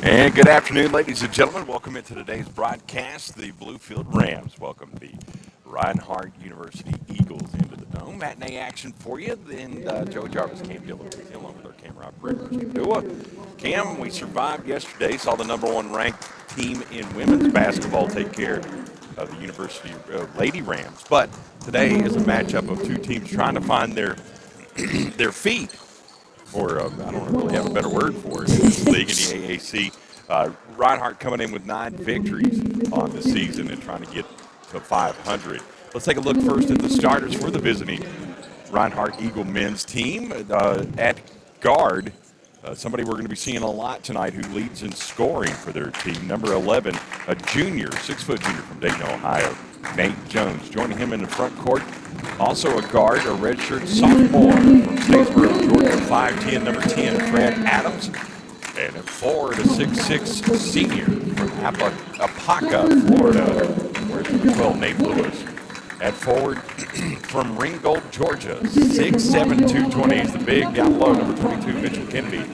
And good afternoon, ladies and gentlemen. Welcome into today's broadcast. The Bluefield Rams welcome the Reinhardt University Eagles into the Dome. Matinee action for you. Then Joe Jarvis, Cam Dillon, along with our camera operator, Jim Dua. Cam, we survived yesterday. Saw the #1 ranked team in women's basketball take care of the University Lady Rams. But today is a matchup of two teams trying to find their feet. Or I don't really have a better word for it in this league in the AAC. Reinhardt coming in with 9 victories on the season and trying to get to 500. Let's take a look first at the starters for the visiting Reinhardt Eagle men's team. At guard, somebody we're going to be seeing a lot tonight who leads in scoring for their team. Number 11, a junior, 6-foot junior from Dayton, Ohio, Nate Jones. Joining him in the front court, also a guard, a redshirt sophomore from Statesboro, Georgia, 5'10", number 10, Fred Adams. And at forward, a 6'6" senior from Apaka, Florida, where's number 12, Nate Lewis. At forward, from Ringgold, Georgia, 6'7", 220, he's the big down low, number 22, Mitchell Kennedy.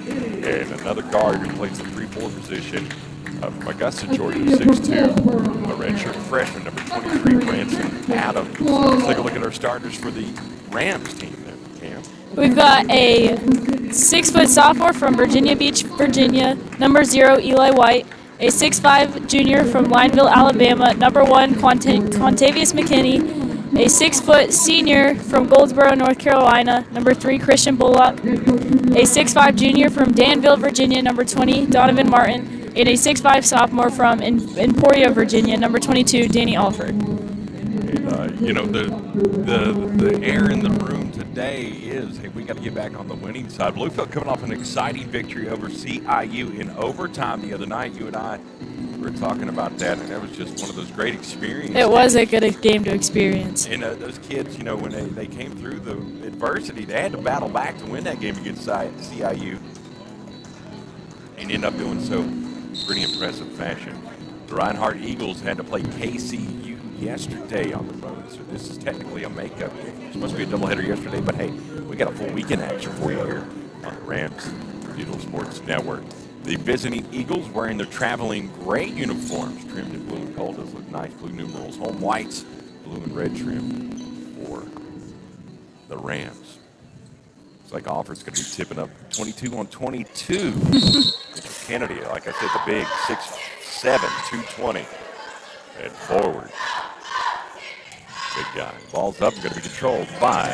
And another guard who plays the 3-4 position from Augusta, Georgia, 6'2", a redshirt freshman, number 23, Branson Adams. Let's take a look at our starters for the Rams team then, Cam. We've got a 6-foot sophomore from Virginia Beach, Virginia, number 0, Eli White. A 6'5" junior from Lineville, Alabama, number 1, Quantavious McKinney. A 6-foot senior from Goldsboro, North Carolina, number 3, Christian Bullock. A 6'5" junior from Danville, Virginia, number 20, Donovan Martin. And a 6'5" sophomore from Emporia, Virginia, number 22, Danny Alford. And, the air in the room today is, hey, we got to get back on the winning side. Bluefield coming off an exciting victory over CIU in overtime the other night. You and I were talking about that, and that was just one of those great experiences. It was a good game to experience. And those kids, when they came through the adversity, they had to battle back to win that game against CIU and end up doing so pretty impressive fashion. The Reinhardt Eagles had to play KCU yesterday on the road, so this is technically a makeup game. It's supposed to be a doubleheader yesterday, but hey, we got a full weekend action for you here on the Rams Digital Sports Network. The visiting Eagles wearing their traveling gray uniforms, trimmed in blue and gold. Those look nice. Blue numerals, home whites, blue and red trim for the Rams. Looks like Alford's going to be tipping up 22 on 22. Kennedy, like I said, the big 6'7", 220. And forward. Big guy. Ball's up, going to be controlled by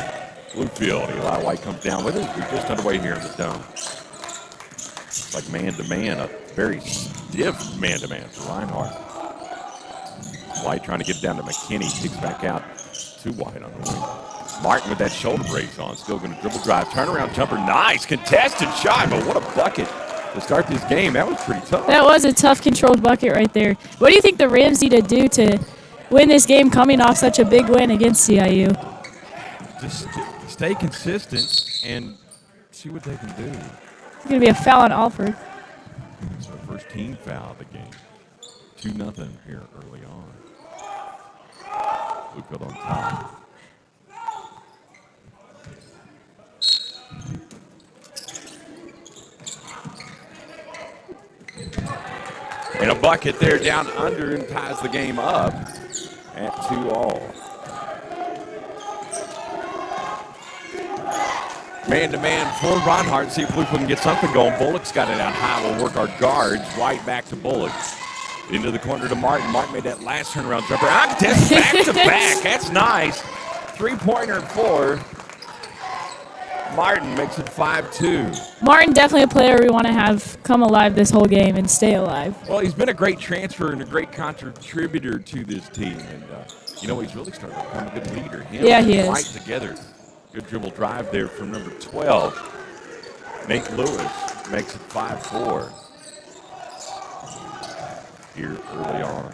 Bluefield. Eli White comes down with it. We're just underway here in the Dome. It's like man-to-man, a very stiff man-to-man for Reinhardt. White trying to get it down to McKinney. Kicks back out to White on the wing. Martin with that shoulder brace on. Still going to dribble drive. Turnaround jumper. Nice. Contested shot. But what a bucket to start this game. That was pretty tough. That was a tough controlled bucket right there. What do you think the Rams need to do to win this game coming off such a big win against CIU? Just stay consistent and see what they can do. It's going to be a foul on Alford. It's our first team foul of the game. 2-0 here early on. Bluefield on top. And a bucket there down under and ties the game up at 2-all. Man-to-man for Ronhart. See if Bluefield can get something going. Bullock's got it out high. We'll work our guards. White back to Bullock. Into the corner to Martin. Martin made that last turnaround jumper. Contest back to back. That's nice. Three-pointer and 4. Martin makes it 5-2. Martin definitely a player we want to have come alive this whole game and stay alive. Well, he's been a great transfer and a great contributor to this team. And, he's really starting to become a good leader. Him Yeah, he and is. White together. Good dribble drive there from number 12. Nate Lewis makes it 5-4 here early on.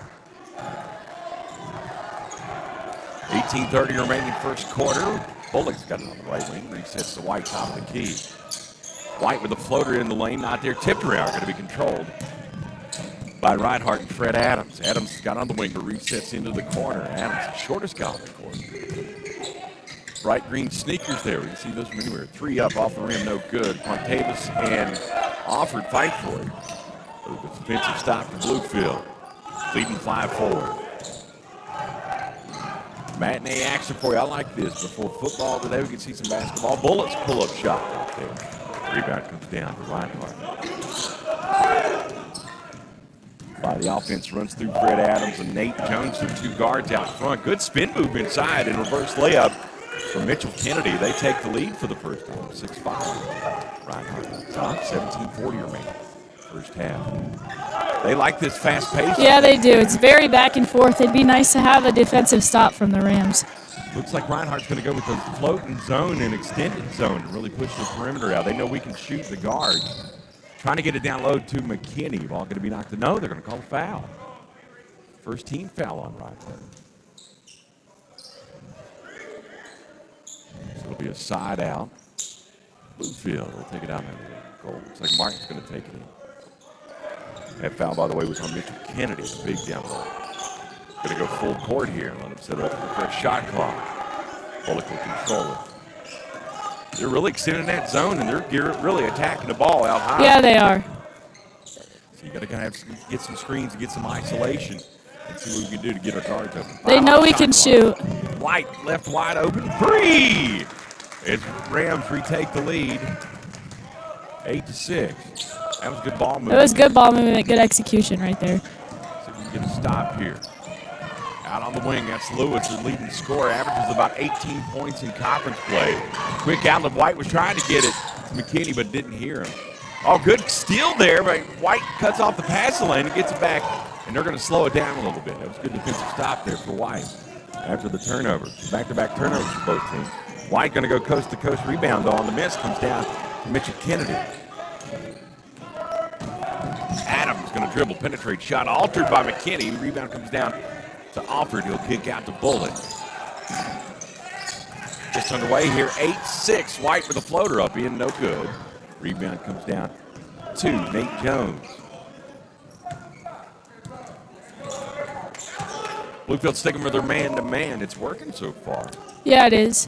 18:30 remaining first quarter. Bullock's got it on the right wing. Resets to White, top of the key. White with a floater in the lane, not there. Tipped around, going to be controlled by Reinhardt and Fred Adams. Adams got on the wing, but resets into the corner. Adams, the shortest guy on the court. Bright green sneakers there. We can see those from anywhere. 3 up off the rim, no good. Pontavis and Alford fight for it. A defensive stop for Bluefield. Leading 5-4. Matinee action for you. I like this. Before football today, we can see some basketball. Bullets pull-up shot right there. Rebound comes down to Reinhardt. By the offense runs through Fred Adams and Nate Jones, the 2 guards out front. Good spin move inside and reverse layup from Mitchell Kennedy. They take the lead for the first time, 6-5. Reinhardt on top, 17:40 remaining. First half. They like this fast pace. Yeah, they do. It's very back and forth. It'd be nice to have a defensive stop from the Rams. Looks like Reinhardt's going to go with the floating zone and extended zone to really push the perimeter out. They know we can shoot the guards. Trying to get it down low to McKinney. Ball going to be knocked. No, they're going to call a foul. First team foul on Reinhardt. So it'll be a side out. Bluefield will take it out there. Goal. Looks like Martin's going to take it in. That foul, by the way, was on Mitchell Kennedy, the big down low. Going to go full court here. Let him set up the fresh shot clock. Bullock will control it. They're really extending that zone, and they're really attacking the ball out high. Yeah, they are. So you got to kind of get some screens and get some isolation and see what we can do to get our guards open. They know we can shoot. White left wide open. 3! As Rams retake the lead. 8-6. That was good ball movement. It was good ball movement, good execution right there. See if we can get a stop here. Out on the wing, that's Lewis, the leading scorer. Averages about 18 points in conference play. Quick outlet. White was trying to get it to McKinney, but didn't hear him. Oh, good steal there, but White cuts off the passing lane and gets it back, and they're going to slow it down a little bit. That was a good defensive stop there for White after the turnover. Back-to-back turnovers for both teams. White going to go coast-to-coast rebound on. The miss comes down to Mitchell Kennedy. Adams going to dribble, penetrate, shot altered by McKinney. Rebound comes down to Alford. He'll kick out to Bullock. Just underway here, 8-6. White with a floater up in, no good. Rebound comes down to Nate Jones. Bluefield sticking with their man-to-man. It's working so far. Yeah, it is.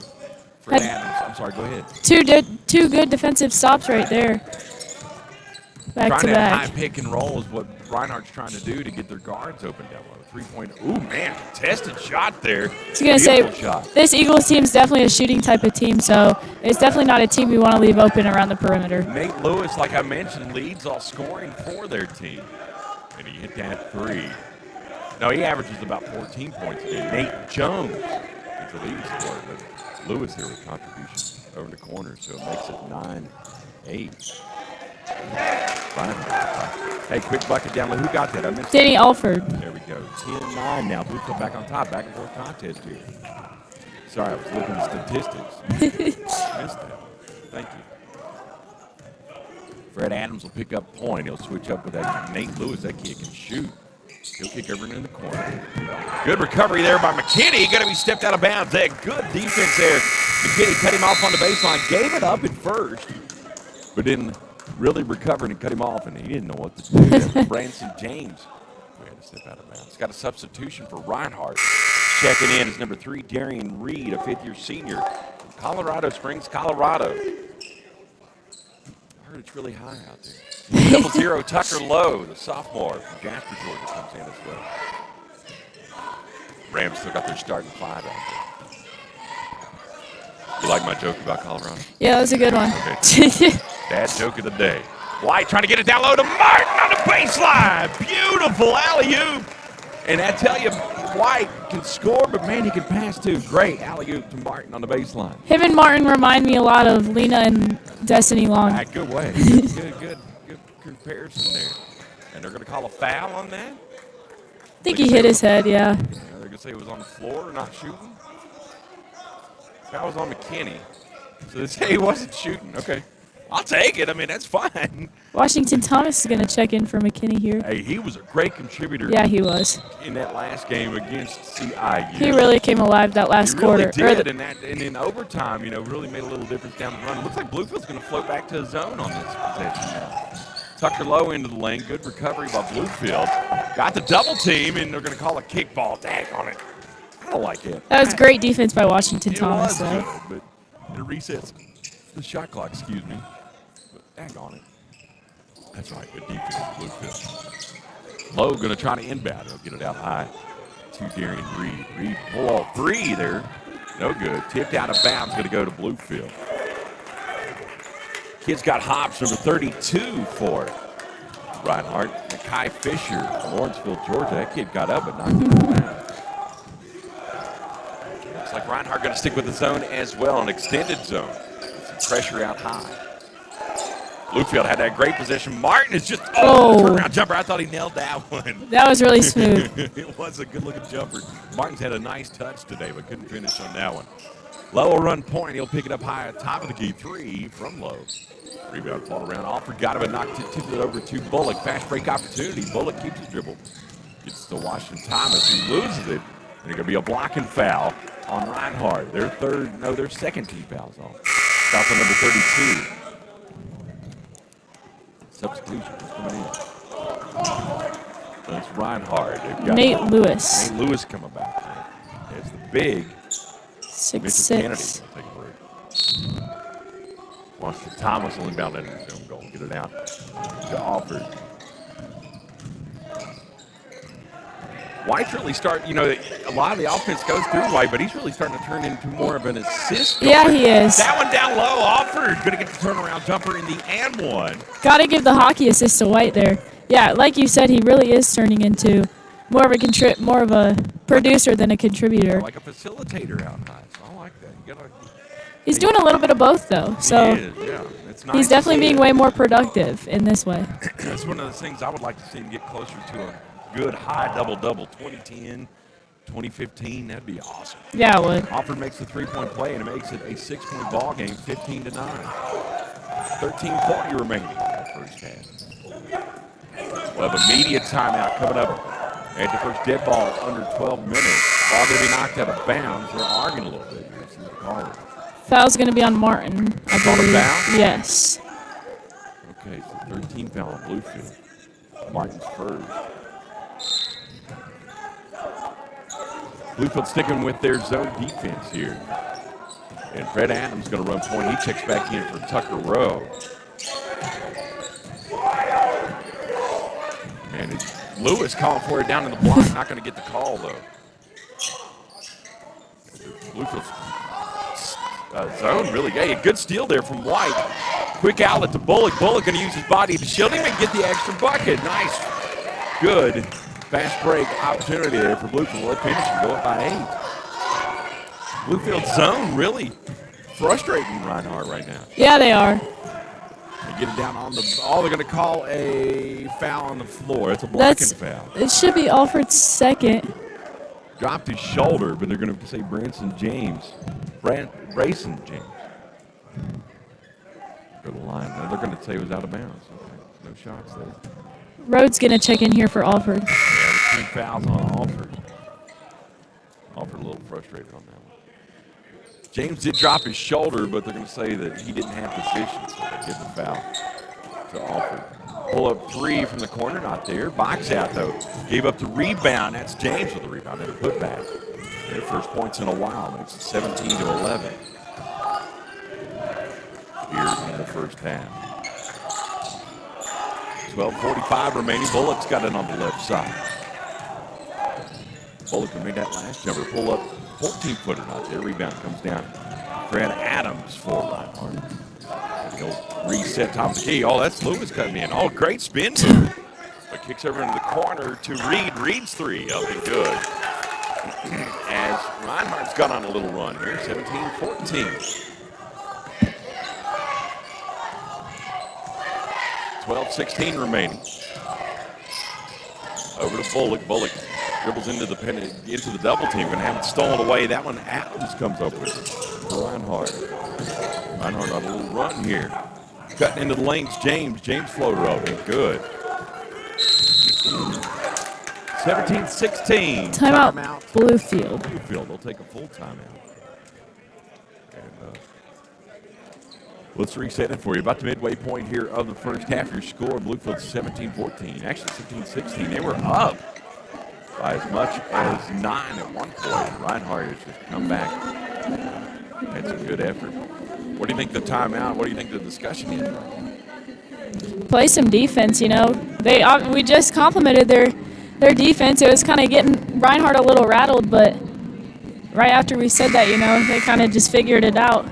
Fred Adams, I'm sorry, go ahead. Two good defensive stops right there. Back to Trying that high back. pick and roll is what Reinhardt's trying to do to get their guards open down low. 3-point. Ooh, man, contested shot there. I was going to say, shot. this Eagles team is definitely a shooting type of team, so it's definitely not a team we want to leave open around the perimeter. Nate Lewis, like I mentioned, leads all scoring for their team. And he hit that 3. No, he averages about 14 points a game. Nate Jones is the leading scorer, but Lewis here with contributions over the corner, so it makes it 9-8. Hey, quick bucket down low. Who got that? I missed Danny Alford. There we go. 10-9 now. Bluefield back on top. Back and forth contest here. Sorry, I was looking at statistics. Missed that. Thank you. Fred Adams will pick up point. He'll switch up with that Nate Lewis. That kid can shoot. He'll kick over in the corner. Good recovery there by McKinney. Going to be stepped out of bounds. There. Good defense there. McKinney cut him off on the baseline. Gave it up at first, but didn't really recover and cut him off, and he didn't know what to do. Branson James. We had to step out of bounds. Got a substitution for Reinhardt. Checking in is number 3, Darian Reed, a fifth-year senior from Colorado Springs, Colorado. I heard it's really high out there. 0-0, Tucker Lowe, the sophomore from Jasper, Georgia, comes in as well. Rams still got their starting 5 out there. You like my joke about Colorado? Yeah, that was a good one. Okay. Dad joke of the day. White trying to get it down low to Martin on the baseline. Beautiful alley-oop. And I tell you, White can score, but man, he can pass too. Great alley-oop to Martin on the baseline. Him and Martin remind me a lot of Lena and Destiny Long. Good way. Good comparison there. And they're going to call a foul on that? I think he hit his head, yeah. They're going to say it was on the floor, not shooting. Foul was on McKinney. So they say he wasn't shooting. Okay. I'll take it. I mean, that's fine. Washington Thomas is going to check in for McKinney here. Hey, he was a great contributor. Yeah, he was. In that last game against CIU. He really came alive that last quarter. He really did, and in overtime, really made a little difference down the run. It looks like Bluefield's going to float back to a zone on this possession now. Tucker Lowe into the lane. Good recovery by Bluefield. Got the double team, and they're going to call a kickball. Dang on it. I don't like it. That was great defense by Washington Thomas, though. Good, but it resets the shot clock, excuse me. But dang on it. That's right, good defense, Bluefield. Lowe going to try to inbound. He'll get it out high to Darian Reed. Reed pull 3 there. No good. Tipped out of bounds, going to go to Bluefield. Kid's got hops, number 32 for it. Reinhardt, Mackay Fisher from Lawrenceville, Georgia. That kid got up but knocked it down. Looks like Reinhardt going to stick with the zone as well, an extended zone. Some pressure out high. Bluefield had that great position. Martin is just, turnaround jumper. I thought he nailed that one. That was really smooth. It was a good-looking jumper. Martin's had a nice touch today, but couldn't finish on that one. Lowe will run point. He'll pick it up high at top of the key. 3 from Lowe. Rebound fought around. Alford got him and tipped it over to Bullock. Fast break opportunity. Bullock keeps his dribble. Gets to Washington Thomas. He loses it. And it's going to be a blocking foul on Reinhardt. Their second team foul's on. Foul on number 32. Substitution coming in. That's Reinhardt. They've got Nate Lewis. Nate Lewis coming back. There's the big 6'6". Take a break. Washington Thomas will inbound that in zone goal. Get it out to Alford. White's really a lot of the offense goes through White, but he's really starting to turn into more of an assist. Yeah, he is. That one down low. Alford going to get the turnaround jumper in the and one. Got to give the hockey assist to White there. Yeah, like you said, he really is turning into more of a producer than a contributor. Like a facilitator out high. So I like that. He's doing a little bit of both, though. So he is, yeah. It's nice he's definitely being way more productive in this way. That's one of the things I would like to see him get closer to a good high double-double. 2010, 2015, that'd be awesome. Yeah, it would. Alford makes the three-point play, and it makes it a 6-point ball game, 15-9. 13:40 remaining in that first half. We'll have a media timeout coming up at the first dead ball under 12 minutes. Ball going to be knocked out of bounds. They're arguing a little bit here. See the call. Foul's going to be on Martin, I believe. Foul? Yes. Okay, so 13 foul on Bluefield. Martin's first. Bluefield sticking with their zone defense here. And Fred Adams going to run point. He checks back in for Tucker Rowe. Man, it's Lewis calling for it down in the block. Not going to get the call, though. Bluefield's zone really a good steal there from White. Quick outlet to Bullock. Bullock going to use his body to shield him and get the extra bucket. Nice. Good. Fast break opportunity there for Bluefield. Let finish and go up by 8. Bluefield's zone really frustrating Reinhardt right now. Yeah, they are. They get it down on the. Oh, they're going to call a foul on the floor. It's a blocking foul. It should be Alfred's second. Dropped his shoulder, but they're going to say Brayson James. Go to the line. Now they're going to say it was out of bounds. Okay. No shots there. Rhodes going to check in here for Alfred. Yeah, 2 fouls on Alfred. Alfred a little frustrated on that one. James did drop his shoulder, but they're going to say that he didn't have position, so they give the foul to Alfred. Pull up 3 from the corner, not there. Box out, though. Gave up the rebound. That's James with the rebound and a putback. Their first points in a while. Makes it 17-11 here in the first half. 12:45 remaining. Bullock's got it on the left side. Bullock made that last jumper. Pull up 14-footer, not there. Rebound comes down. Fred Adams for Reinhardt. And he'll reset top of the key. Oh, that's Lewis cutting in. Oh, great spin move. But kicks over into the corner to Reed. Reed's 3 up and good. As Reinhardt's got on a little run here. 17-14. 12:16 remaining. Over to Bullock. Bullock dribbles into the double team. Going to have it stolen away. That one, Adams comes up with it. Reinhardt. Reinhardt on a little run here. Cutting into the lanes. James floater open. Good. 17-16. Timeout. Bluefield. Bluefield. They'll take a full timeout. And let's reset it for you. About the midway point here of the first half. Your score, Bluefield 17-14. Actually 17-16. They were up by as much as 9 at one point. Reinhardt has just come back. Had some good effort. What do you think the timeout? What do you think the discussion is? Play some defense, you know. We just complimented their defense. It was kind of getting Reinhardt a little rattled, but right after we said that, you know, they kind of just figured it out.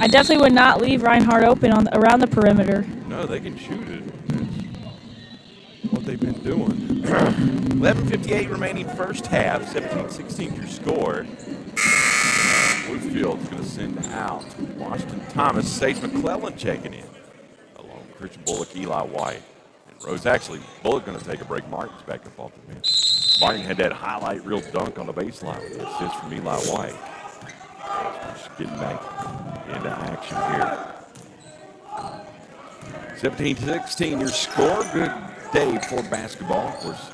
I definitely would not leave Reinhardt open around the perimeter. No, they can shoot it. That's what they've been doing. 11:58 remaining first half. 17-16 your score. Bluefield's going to send out Washington Thomas. Sage McClellan checking in. Along with Christian Bullock, Eli White, and Rose. Actually, Bullock going to take a break. Martin's back up off the bench. Martin had that highlight reel dunk on the baseline with the assist from Eli White. Just getting back into action here. 17-16 your score. Good day for basketball. Of course,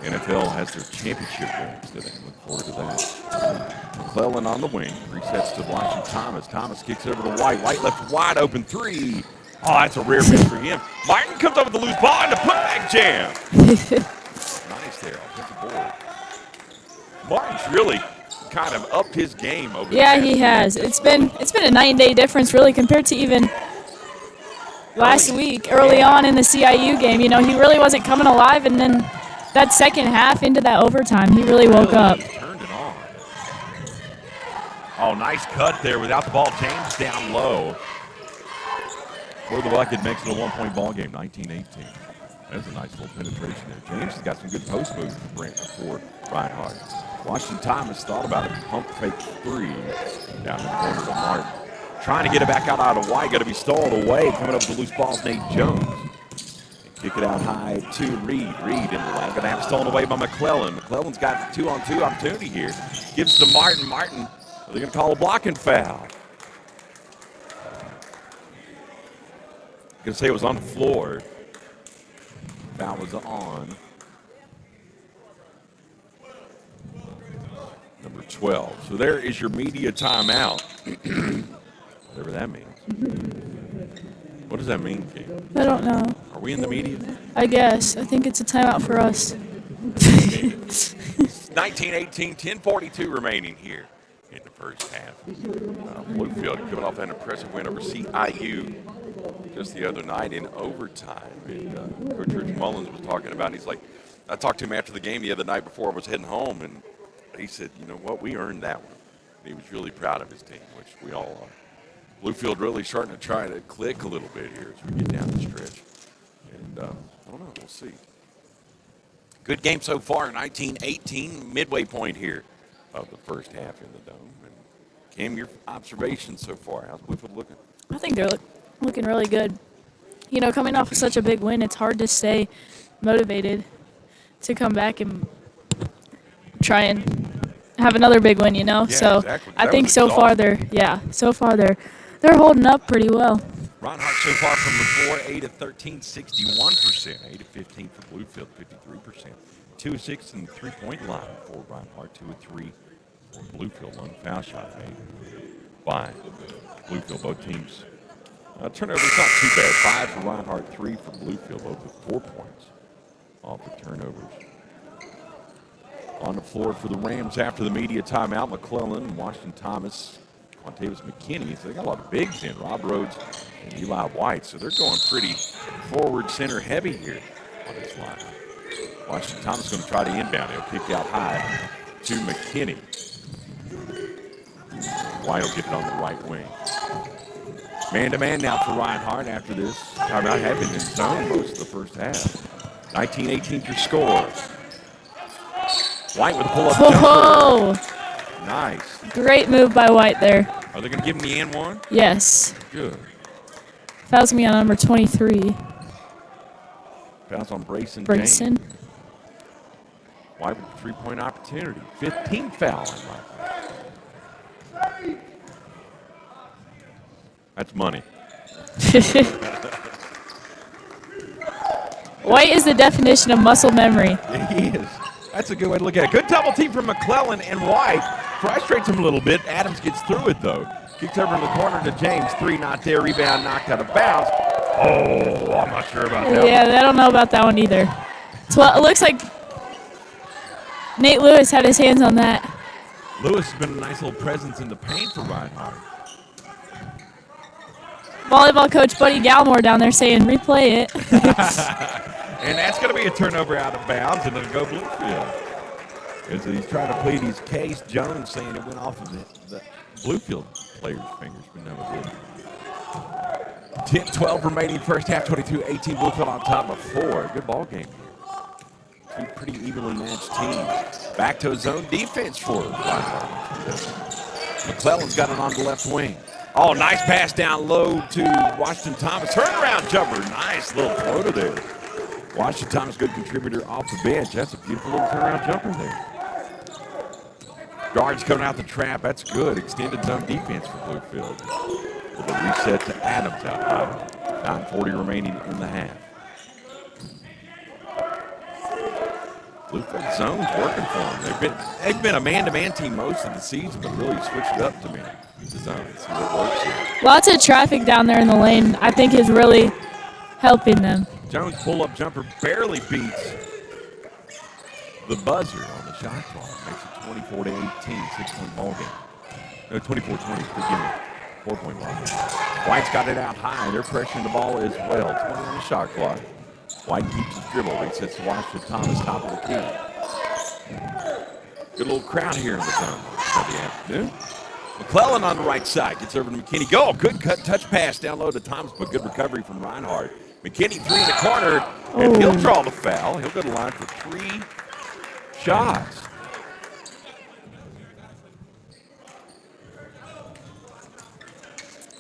NFL has their championship games today. Look forward to that. McClellan on the wing. Resets to Washington Thomas. Thomas kicks it over to White. White left wide open 3. Oh, that's a rare miss for him. Martin comes up with the loose ball and the putback jam. Nice there. Offensive board. Martin's really kind of upped his game over. Yeah, he has. It's been a night-and-day difference, really, compared to even last week, early on in the CIU game. You know, he really wasn't coming alive, and then that second half into that overtime, he really woke up. Turned it on. Oh, nice cut there without the ball. James down low. For the bucket makes it a 1-point ball game, 19-18. That's a nice little penetration there. James has got some good post moves for Reinhardt. Washington Thomas thought about a pump fake 3 down in the corner to Martin. Trying to get it back out of White. Got to be stolen away. Coming up with the loose ball, Nate Jones. And kick it out high to Reed. Reed in the lane. Going to have it stolen away by McClellan. McClellan's got the 2-on-2 opportunity here. Gives to Martin. Martin, they're going to call a blocking foul. Going to say it was on the floor. Foul was on number 12. So there is your media timeout. Whatever that means. What does that mean, Kate? I don't know. Are we in the media? I guess. I think it's a timeout for us. 19-18, 10:42 remaining here in the first half. Bluefield coming off an impressive win over CIU just the other night in overtime. And Coach Rich Mullins was talking about, he's like, I talked to him after the game the other night before I was heading home, and he said, you know what, we earned that one. And he was really proud of his team, which we all are. Bluefield really starting to try to click a little bit here as we get down the stretch. And I don't know, we'll see. Good game so far, 19-18, midway point here of the first half in the Dome. And Cam, your observations so far, how's Bluefield looking? I think they're looking really good. You know, coming off of such a big win, it's hard to stay motivated to come back and try and have another big win, you know? Yeah, So exactly. I That think was so far they're holding up pretty well. Reinhardt so far from the floor, 8 of 13, 61%. 8 of 15 for Bluefield, 53%. 2 of 6 in the three-point line for Reinhardt. 2 of 3 for Bluefield. One foul shot made by Bluefield. Both teams. Turnovers not too bad. 5 for Reinhardt, 3 for Bluefield. Both with 4 points off the turnovers. On the floor for the Rams after the media timeout, McClellan, Washington Thomas, Quantavious McKinney. So they got a lot of bigs in. Rob Rhodes and Eli White. So they're going pretty forward center heavy here on this line. Washington Thomas is going to try to inbound. He'll kick out high to McKinney. White will get it on the right wing. Man-to-man now for Reinhardt after this timeout. Had been in zone most of the first half. 19-18 your score. White with a pull-up Whoa! jumper. Nice. Great move by White there. Are they going to give him the and one? Yes. Good. Fouls me on number 23. Fouls on Brayson. Brayson. James. White with a three-point opportunity. 15 foul on Reinhardt. That's money. White is the definition of muscle memory. He is. That's a good way to look at it. Good double team from McClellan and White. Frustrates him a little bit. Adams gets through it, though. Kicks over in the corner to James. 3 not there. Rebound knocked out of bounds. Oh, I'm not sure about that. Yeah, I don't know about that one either. Well, it looks like Nate Lewis had his hands on that. Lewis has been a nice little presence in the paint for Reinhardt. Volleyball coach Buddy Galmore down there saying, replay it. And that's going to be a turnover out of bounds, and it'll go Bluefield. As he's trying to plead his case, Jones saying it went off of the Bluefield player's fingers, but no, it didn't. 10-12 remaining first half, 22-18. Bluefield on top of 4. Good ball game here. Two pretty evenly matched teams. Back to a zone defense for Reinhardt. McClellan's got it on the left wing. Oh, nice pass down low to Washington Thomas. Turnaround jumper. Nice little floater there. Washington Thomas, good contributor off the bench. That's a beautiful little turnaround jumper there. Guards coming out the trap. That's good. Extended zone defense for Bluefield. With a reset to Adams out high. 9:40 remaining in the half. Bluefield zone's working for them. They've been a man-to-man team most of the season, but really switched it up to man. The zone. See what works here. Lots of traffic down there in the lane, I think, is really helping them. Jones' pull-up jumper barely beats the buzzer on the shot clock. Makes it 24-18, 6-point ball game. No, 24-20, forgive me. 4-point ball game. White's got it out high. They're pressuring the ball as well. 20 on the shot clock. White keeps his dribble. Resets to Washington Thomas, top of the key. Good little crowd here in the zone Sunday afternoon. McClellan on the right side gets over to McKinney. Go, good cut, touch pass down low to Thomas, but good recovery from Reinhardt. McKinney 3 in the corner, and he'll draw the foul. He'll go to the line for 3 shots.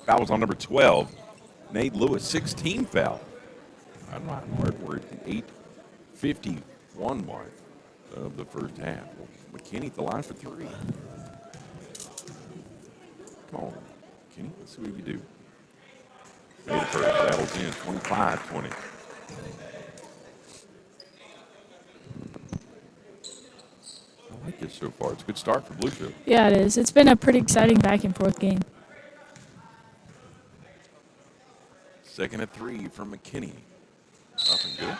Foul was on number 12. Nate Lewis, 16 foul. Reinhardt, we're at the 8:51 mark of the first half. McKinney at the line for 3. Come on, McKinney, let's see what we can do. Made it first, battles in, 25-20. I like this so far. It's a good start for Bluefield. Yeah, it is. It's been a pretty exciting back and forth game. Second at 3 from McKinney. Nothing good.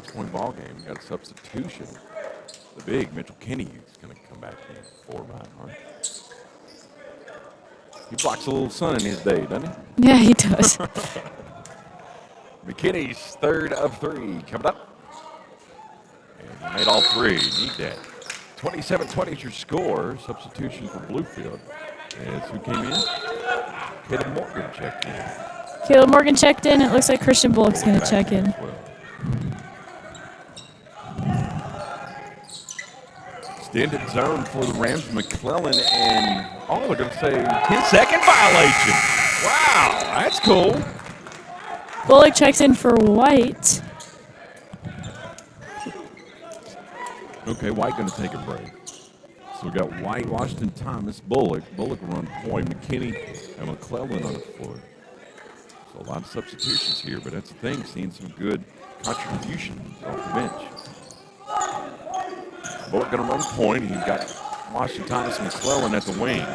6-point ball game. We got a substitution. The big Mitchell Kinney is going to come back in for Reinhardt. He blocks a little sun in his day, doesn't he? Yeah, he does. McKinney's 3rd of 3 coming up. And he made all 3. Need that. 27-20 is your score. Substitution for Bluefield. As who came in? Caleb Morgan checked in. Caleb Morgan checked in. It looks like Christian Bullock's going to check in. Extended zone for the Rams. McClellan and, they're going to say 10-second violation. Wow, that's cool. Bullock checks in for White. Okay, White going to take a break. So we got White, Washington, Thomas, Bullock. Bullock will run point. McKinney and McClellan on the floor. So a lot of substitutions here, but that's the thing, seeing some good contributions off the bench. Bullock going to run point. He's got Washington, Thomas, and McClellan at the wing.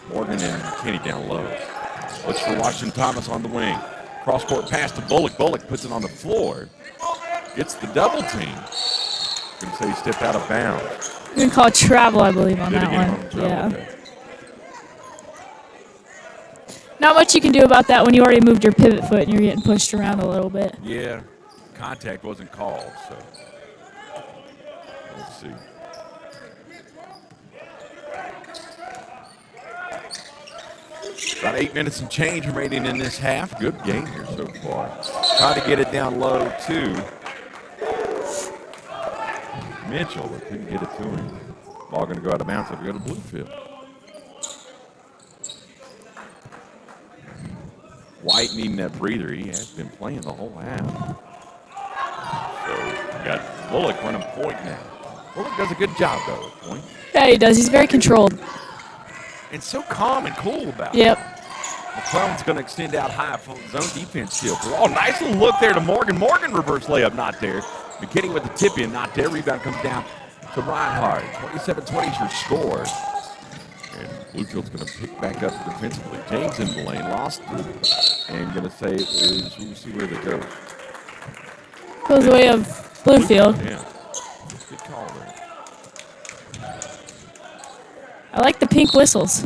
Morgan and McKinney down low. Looks for Washington Thomas on the wing. Cross-court pass to Bullock. Bullock puts it on the floor. Gets the double team. Going to say he stepped out of bounds. We're going to call travel, I believe, on Did that he get him one. on the travel? Yeah. Okay. Not much you can do about that when you already moved your pivot foot and you're getting pushed around a little bit. Yeah, contact wasn't called, so let's see. About 8 minutes and change remaining in this half. Good game here so far. Trying to get it down low to Mitchell, but couldn't get it to him. Ball going to go out of bounds. So we go to Bluefield. White needing that breather. He has been playing the whole half. So we got Bullock running point now. Bullock does a good job, though, at point. Yeah, he does. He's very controlled. And so calm and cool about it. Yep. McClellan's going to extend out high for zone defense still. Oh, nice little look there to Morgan. Morgan reverse layup, not there. McKinney with the tip in, not there. Rebound comes down to Reinhardt. 27-20 is your score. And Bluefield's going to pick back up defensively. James in the lane, lost it. And going to say it was, we'll see where they go. Goes the way of Bluefield. Yeah. Good call there. I like the pink whistles.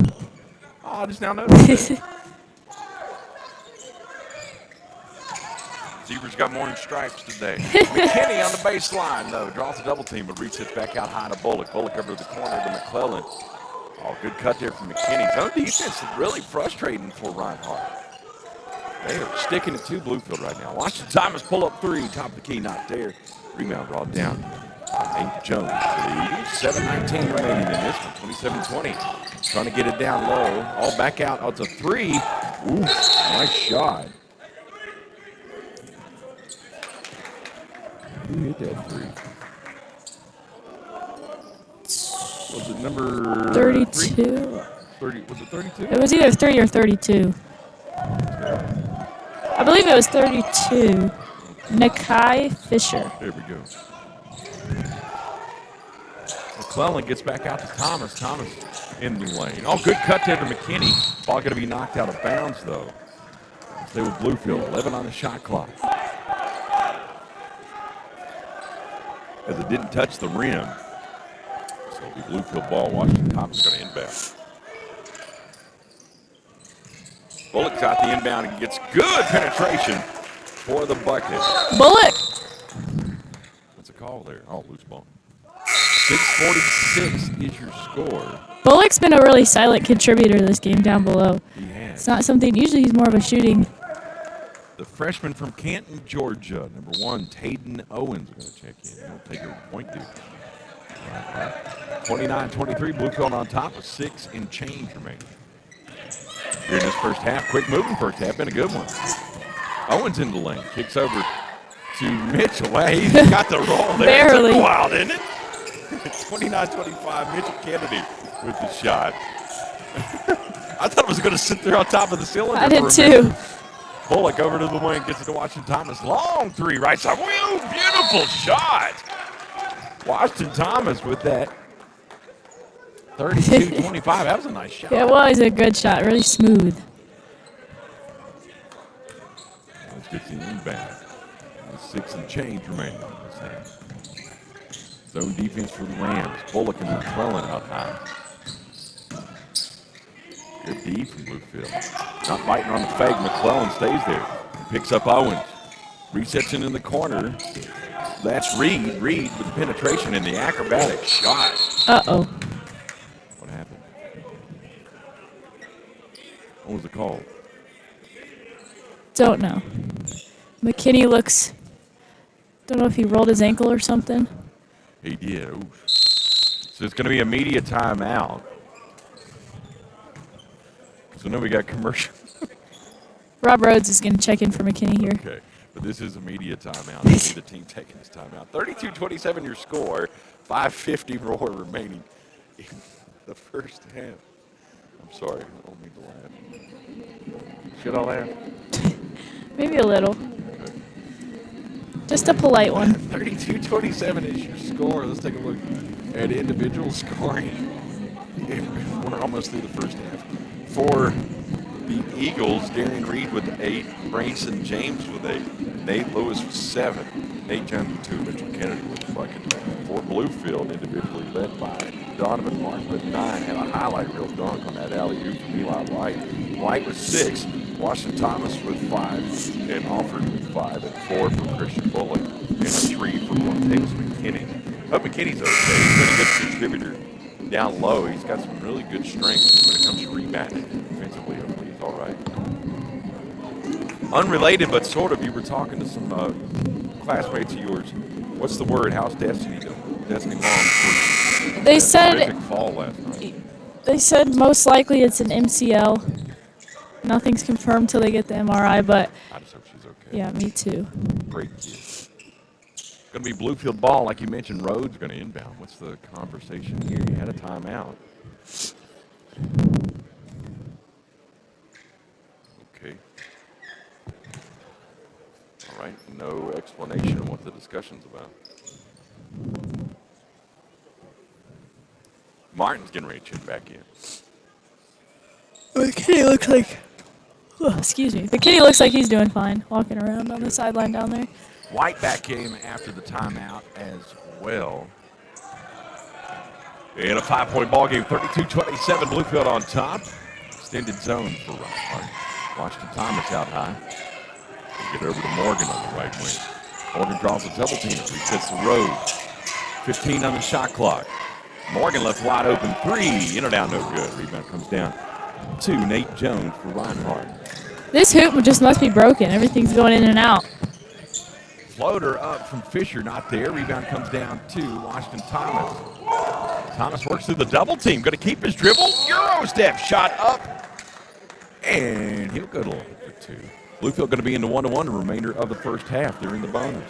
Oh, I just now noticed that. Zebras got morning stripes today. McKinney on the baseline, though. Draws a double team, but resets back out high to Bullock. Bullock over to the corner to McClellan. Oh, good cut there from McKinney. Zone defense is really frustrating for Reinhardt. They are sticking it to Bluefield right now. Washington Thomas pull up three. Top of the key, not there. Rebound brought down. Nate Jones. 7:19 remaining in this one. 27-20. Trying to get it down low. All back out. Oh, it's a three. Ooh, nice shot. Who hit that three? Was it number 32. 30? Was it 32? It was either 3 or 32. I believe it was 32. Nakai Fisher. There we go. McClellan gets back out to Thomas. Thomas in the lane. Oh, good cut there to McKinney. Ball going to be knocked out of bounds, though. Stay with Bluefield. 11 on the shot clock. As it didn't touch the rim. So it'll be Bluefield ball. Washington Thomas is going to inbound. Bullock's got the inbound and gets good penetration for the bucket. Bullock. What's a call there? Oh, loose ball. 6:46 is your score. Bullock's been a really silent contributor to this game down below. He has. It's not something, usually he's more of a shooting. The freshman from Canton, Georgia, number 1, Tayden Owens, is going to check in. He'll take a point duty. 29-23, Bluefield on top with 6 and change remaining. Here in this first half, quick moving first half, been a good one. Owens in the lane, kicks over to Mitchell. Hey, he's got the roll there. Barely. It took a while, didn't it? 29-25, Mitchell Kennedy with the shot. I thought it was going to sit there on top of the cylinder. I did for a too. minute. Bullock over to the wing, gets it to Washington Thomas. Long three, right side. Woo, beautiful shot. Washington Thomas with that 32-25. That was a nice shot. It was a good shot, really smooth. Let's get the inbound. 6 and change remaining in this half. Zone defense for the Rams. Bullock and McClellan out high. Good D from Bluefield. Not biting on the fake. McClellan stays there. Picks up Owens. Resets in the corner. That's Reed. Reed with the penetration and the acrobatic shot. Uh-oh. What happened? What was the call? Don't know. McKinney looks, don't know if he rolled his ankle or something. He did. Oof. So it's going to be a media timeout. So now we got commercial. Rob Rhodes is going to check in for McKinney here. Okay, but this is a media timeout. Neither team taking this timeout. 32-27 your score. 5:50 more remaining in the first half. I'm sorry, I don't mean to laugh. Should I laugh? Maybe a little. Just a polite one. 32-27 is your score. Let's take a look at individual scoring. We're almost through the first half. For the Eagles, Darian Reed with 8, Brayson James with 8, Nate Lewis with 7, Nate Jones with 2, Mitchell Kennedy with a bucket. For Bluefield, individually led by Donovan Martin with 9, had a highlight reel dunk on that alley-oop from Eli White. White with 6, Washington Thomas with 5, and Alford with 5, and 4 for Christian Bullock, and 3 for Montavis McKinney. Hope McKinney's okay. He's been a good contributor down low. He's got some really good strength when it comes to rebounding defensively. Hopefully he's all right. Unrelated, but sort of, you were talking to some classmates of yours. What's the word? How's Destiny doing? Destiny Long. They said fall last night. They said most likely it's an MCL. Nothing's confirmed till they get the MRI, but I just hope she's okay. yeah, me too. Great kid. Going to be Bluefield ball, like you mentioned. Rhodes going to inbound. What's the conversation here? You had a timeout. Okay. All right. No explanation of what the discussion's about. Martin's getting ready to check back in. McKinney looks like. Oh, excuse me. McKinney looks like he's doing fine, walking around on the sideline down there. White back came after the timeout as well. In a 5-point ball game, 32-27, Bluefield on top. Extended zone for Reinhardt. Washington Thomas out high. We'll get over to Morgan on the right wing. Morgan draws a double team. Resets the road. 15 on the shot clock. Morgan left wide open 3. In or down, no good. Rebound comes down to Nate Jones for Reinhardt. This hoop just must be broken. Everything's going in and out. Floater up from Fisher, not there. Rebound comes down to Washington Thomas. Thomas works through the double team. Going to keep his dribble. Euro step shot up. And he'll go to line for 2. Bluefield going to be in the 1-1 the remainder of the first half. They're in the bonus.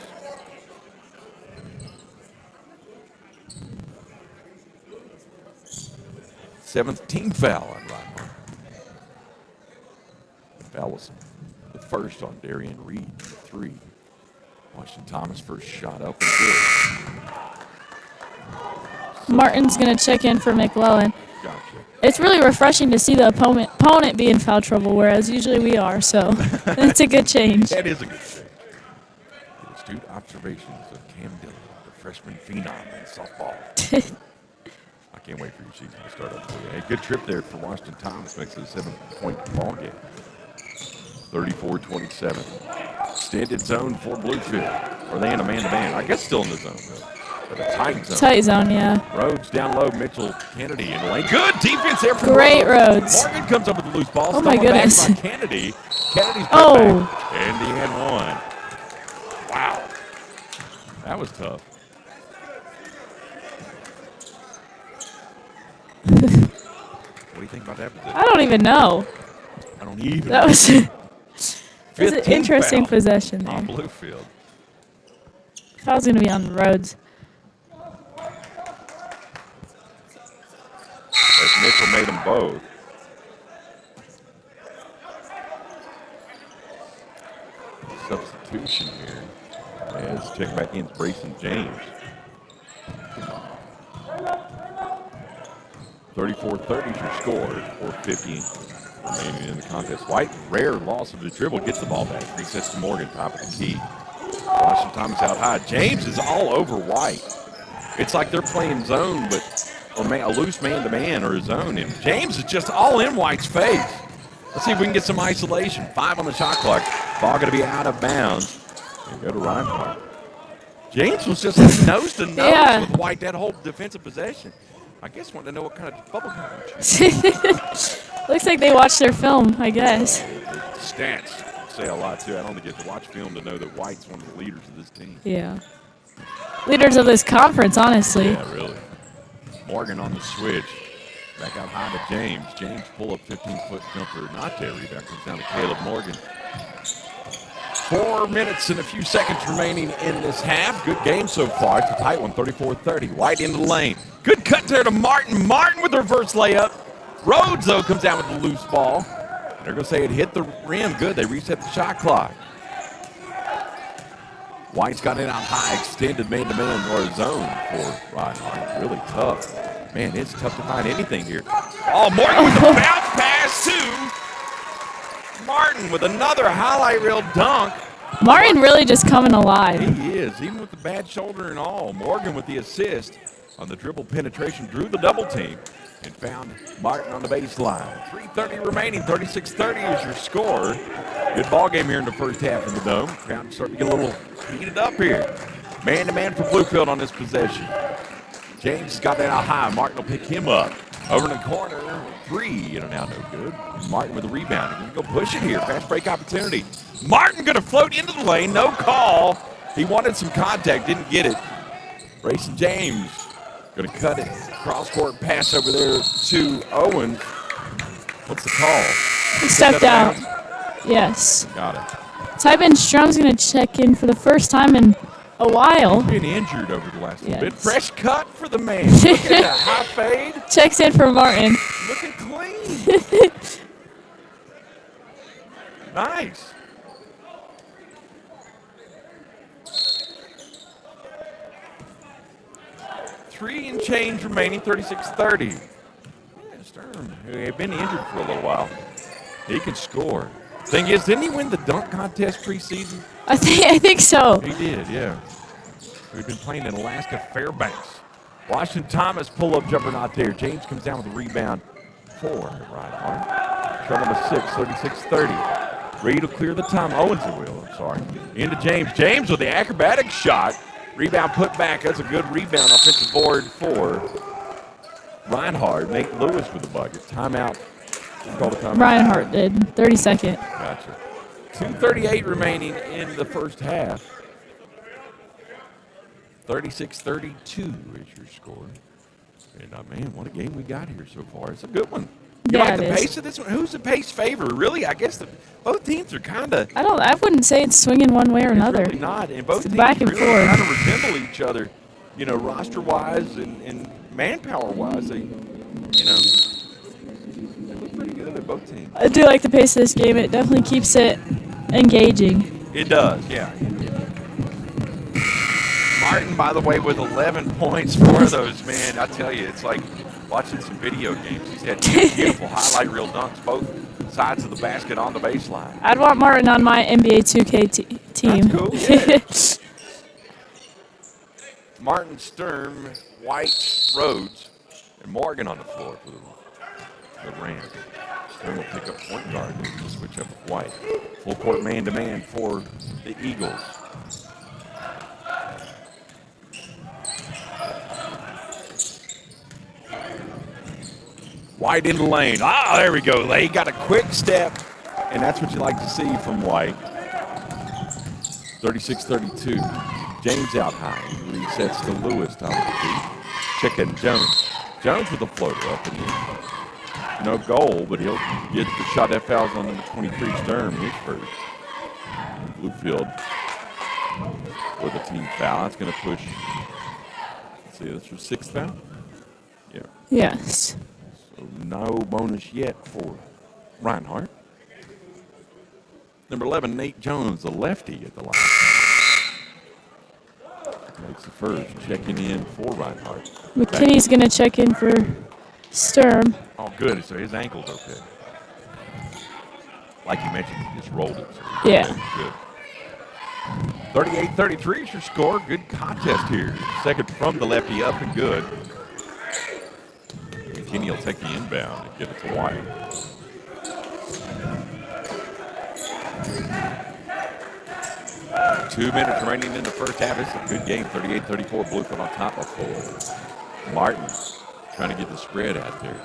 Seventh team foul on Reinhardt. The foul was the first on Darian Reed, 3. Washington Thomas first shot up and good. Martin's going to check in for McClellan. Gotcha. It's really refreshing to see the opponent be in foul trouble, whereas usually we are, so it's a good change. That is a good change. Astute observations of Cam Dillon, the freshman phenom in softball. I can't wait for your season to start up for you. Hey, good trip there for Washington Thomas. Makes it a 7-point ball game. 34-27. Extended zone for Bluefield. Are they in a man-to-man? I guess still in the zone, though. But a tight zone. Tight zone, yeah. Rhodes down low. Mitchell Kennedy in the lane. Good defense there for Great Rhodes. Morgan comes up with the loose ball. Oh, my goodness. Back by Kennedy. Kennedy's put Oh. back. And the and one. Wow. That was tough. What do you think about that position? I don't even know. I don't even. That was an 15th interesting foul possession on there. Bluefield. Foul's going to be on the Rhodes. As Mitchell made them both. Substitution here. As check back in, Brayson James. 34-30 is your score, 4:50 remaining in the contest. White, rare loss of the dribble, gets the ball back. Resets to Morgan, top of the key. Washington Thomas out high. James is all over White. It's like they're playing zone, but a loose man-to-man or a zone. And James is just all in White's face. Let's see if we can get some isolation. 5 on the shot clock. Ball going to be out of bounds. And go to Reinhardt. James was just nose to nose with White that whole defensive possession. I guess wanted to know what kind of bubble gum Looks like they watched their film, I guess. Stats say a lot, too. I don't get to watch film to know that White's one of the leaders of this team. Yeah. Leaders of this conference, honestly. Yeah, really. Morgan on the switch. Back out high to James. James pull up 15-foot jumper. Not there. Rebound comes down to Caleb Morgan. 4 minutes and a few seconds remaining in this half. Good game so far. It's a tight one, 34-30. White into the lane. Good cut there to Martin. Martin with the reverse layup. Rhodes, though, comes down with the loose ball. They're going to say it hit the rim. Good. They reset the shot clock. White's got it out high, extended man-to-man or zone for Reinhardt. Really tough. Man, it's tough to find anything here. Oh, Morgan with the bounce pass to Martin with another highlight reel dunk. Martin really just coming alive. He is, even with the bad shoulder and all. Morgan with the assist on the dribble penetration, drew the double team, and found Martin on the baseline. 3:30 remaining, 36-30 is your score. Good ball game here in the first half in the Dome. Crowd starting to get a little heated up here. Man-to-man for Bluefield on this possession. James got that out high. Martin will pick him up. Over in the corner, three, in and out, no good. Martin with the rebound. He's going to go push it here. Fast break opportunity. Martin going to float into the lane. No call. He wanted some contact, didn't get it. Grayson James going to cut it. Cross-court pass over there to Owens. What's the call? He stepped out. Yes. Got it. Tyben Strum's going to check in for the first time in a while. Been injured over the last little bit. Yes. Fresh cut for the man. Look at that high fade. Checks in for Martin. Looking clean. Nice. Three and change remaining, 36-30. Yeah, Sturm, who had been injured for a little while. He can score. Thing is, didn't he win the dunk contest preseason? I think so. He did, yeah. We've been playing in Alaska Fairbanks. Washington Thomas pull-up jumper not there. James comes down with a rebound for Reinhardt. Trouble number 6, 36-30. Reed will clear the time. Owens will, I'm sorry. Into James. James with the acrobatic shot. Rebound put back. That's a good rebound. Offensive board for Reinhardt. Nate Lewis with the bucket. Timeout. Call the timeout. Reinhardt did. 32nd. Gotcha. 2:38 remaining in the first half. 36-32 is your score. And man, what a game we got here so far. It's a good one. You Yeah, like the it is. pace of this one? Who's the pace favorite? Really, I guess both teams are kind of I wouldn't say it's swinging one way or another. really not. And both It's teams back and really forth. kind of resemble each other, you know, roster-wise and manpower-wise. They look pretty good at both teams. I do like the pace of this game. It definitely keeps it engaging. It does, yeah. Martin, by the way, with 11 points for those, man. I tell you, it's like watching some video games. He's had two beautiful highlight reel dunks, both sides of the basket on the baseline. I'd want Martin on my NBA 2K team. That's cool, yeah. Martin, Sturm, White, Rhodes, and Morgan on the floor for the Rams. Sturm will pick up point guard and switch up with White. Full court man-to-man for the Eagles. White in the lane. Ah, there we go. They got a quick step, and that's what you like to see from White. 36-32. James out high. Resets to Lewis. Top of the key. Checking Jones. Jones with a floater up and in. No goal, but he'll get the shot that fouls on number 23, Sturm, his first. Bluefield with a team foul. That's going to push. Let's see, that's your sixth foul? Yeah. Yes. So no bonus yet for Reinhardt. Number 11, Nate Jones, the lefty at the line. Makes the first, checking in for Reinhardt. McKinney's going to check in for Sturm. Oh, good. So his ankle's okay. Like you mentioned, he just rolled it. So Yeah. Good. 38-33 is your score. Good contest here. Second from the lefty, up and good. McKinney will take the inbound and give it to White. Two minutes remaining in the first half. It's a good game. 38-34. Bluefield on top of four. Martin trying to get the spread out there.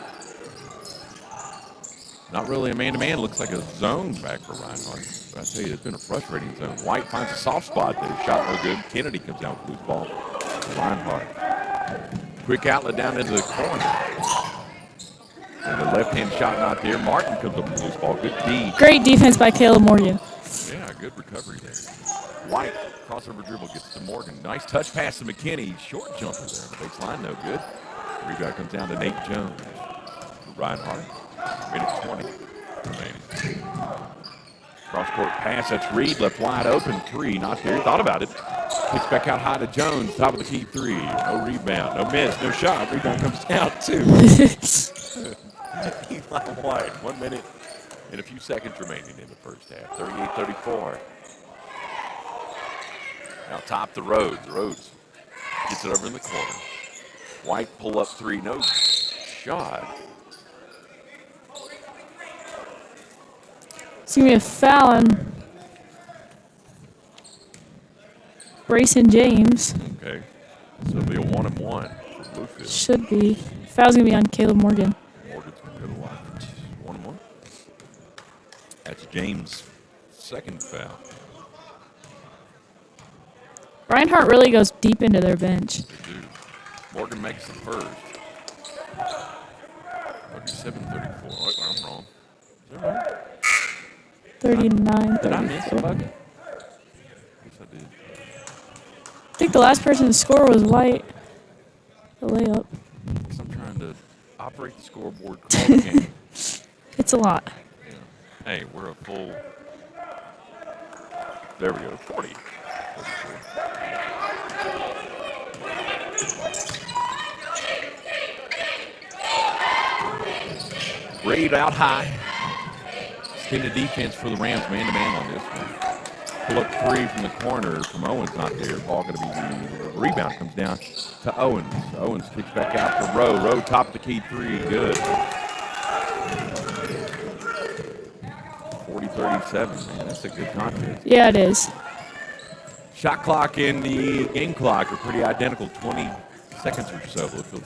Not really a man-to-man. Looks like a zone back for Reinhardt. But I tell you, it's been a frustrating zone. White finds a soft spot there. Shot no good. Kennedy comes out with loose ball. Reinhardt. Quick outlet down into the corner. And the left-hand shot not there. Martin comes up with the loose ball. Good D. Great defense by Caleb Morgan. Yeah, good recovery there. White, crossover dribble gets to Morgan. Nice touch pass to McKinney. Short jumper there on the baseline, no good. Rebound comes down to Nate Jones. Reinhardt, minute 20 remaining. Cross-court pass, that's Reed, left wide open, three, not there. Thought about it. Kicks back out high to Jones, top of the key three. No rebound, no miss, no shot. Rebound comes down, two. Eli White, 1 minute and a few seconds remaining in the first half. 38-34. Now top to Rhodes. Rhodes gets it over in the corner. White pull up three, no shot. It's going to be a foul on Brayson James. Okay, so it'll be a 1-and-1 for Bluefield. Should be. Foul's going to be on Caleb Morgan. Morgan's going to go to line for 1-and-1. That's James' second foul. Reinhardt really goes deep into their bench. They do. Morgan makes the first. 37-34. Wait, I'm wrong. Is that right? 39. Did I miss a bucket? Yes, I did. I think the last person to score was White. The layup. Guess I'm trying to operate the scoreboard. Call the game. It's a lot. Yeah. Hey, we're a full. There we go. 40. 34. Reed out high. Extended defense for the Rams, man-to-man on this one. Pull up three from the corner from Owens, not there. Ball going to be the rebound comes down to Owens. Owens kicks back out to Rowe. Rowe top the key three, good. 40-37, man, that's a good contest. Yeah, it is. Shot clock and the game clock are pretty identical, 20 seconds or so. Bluefield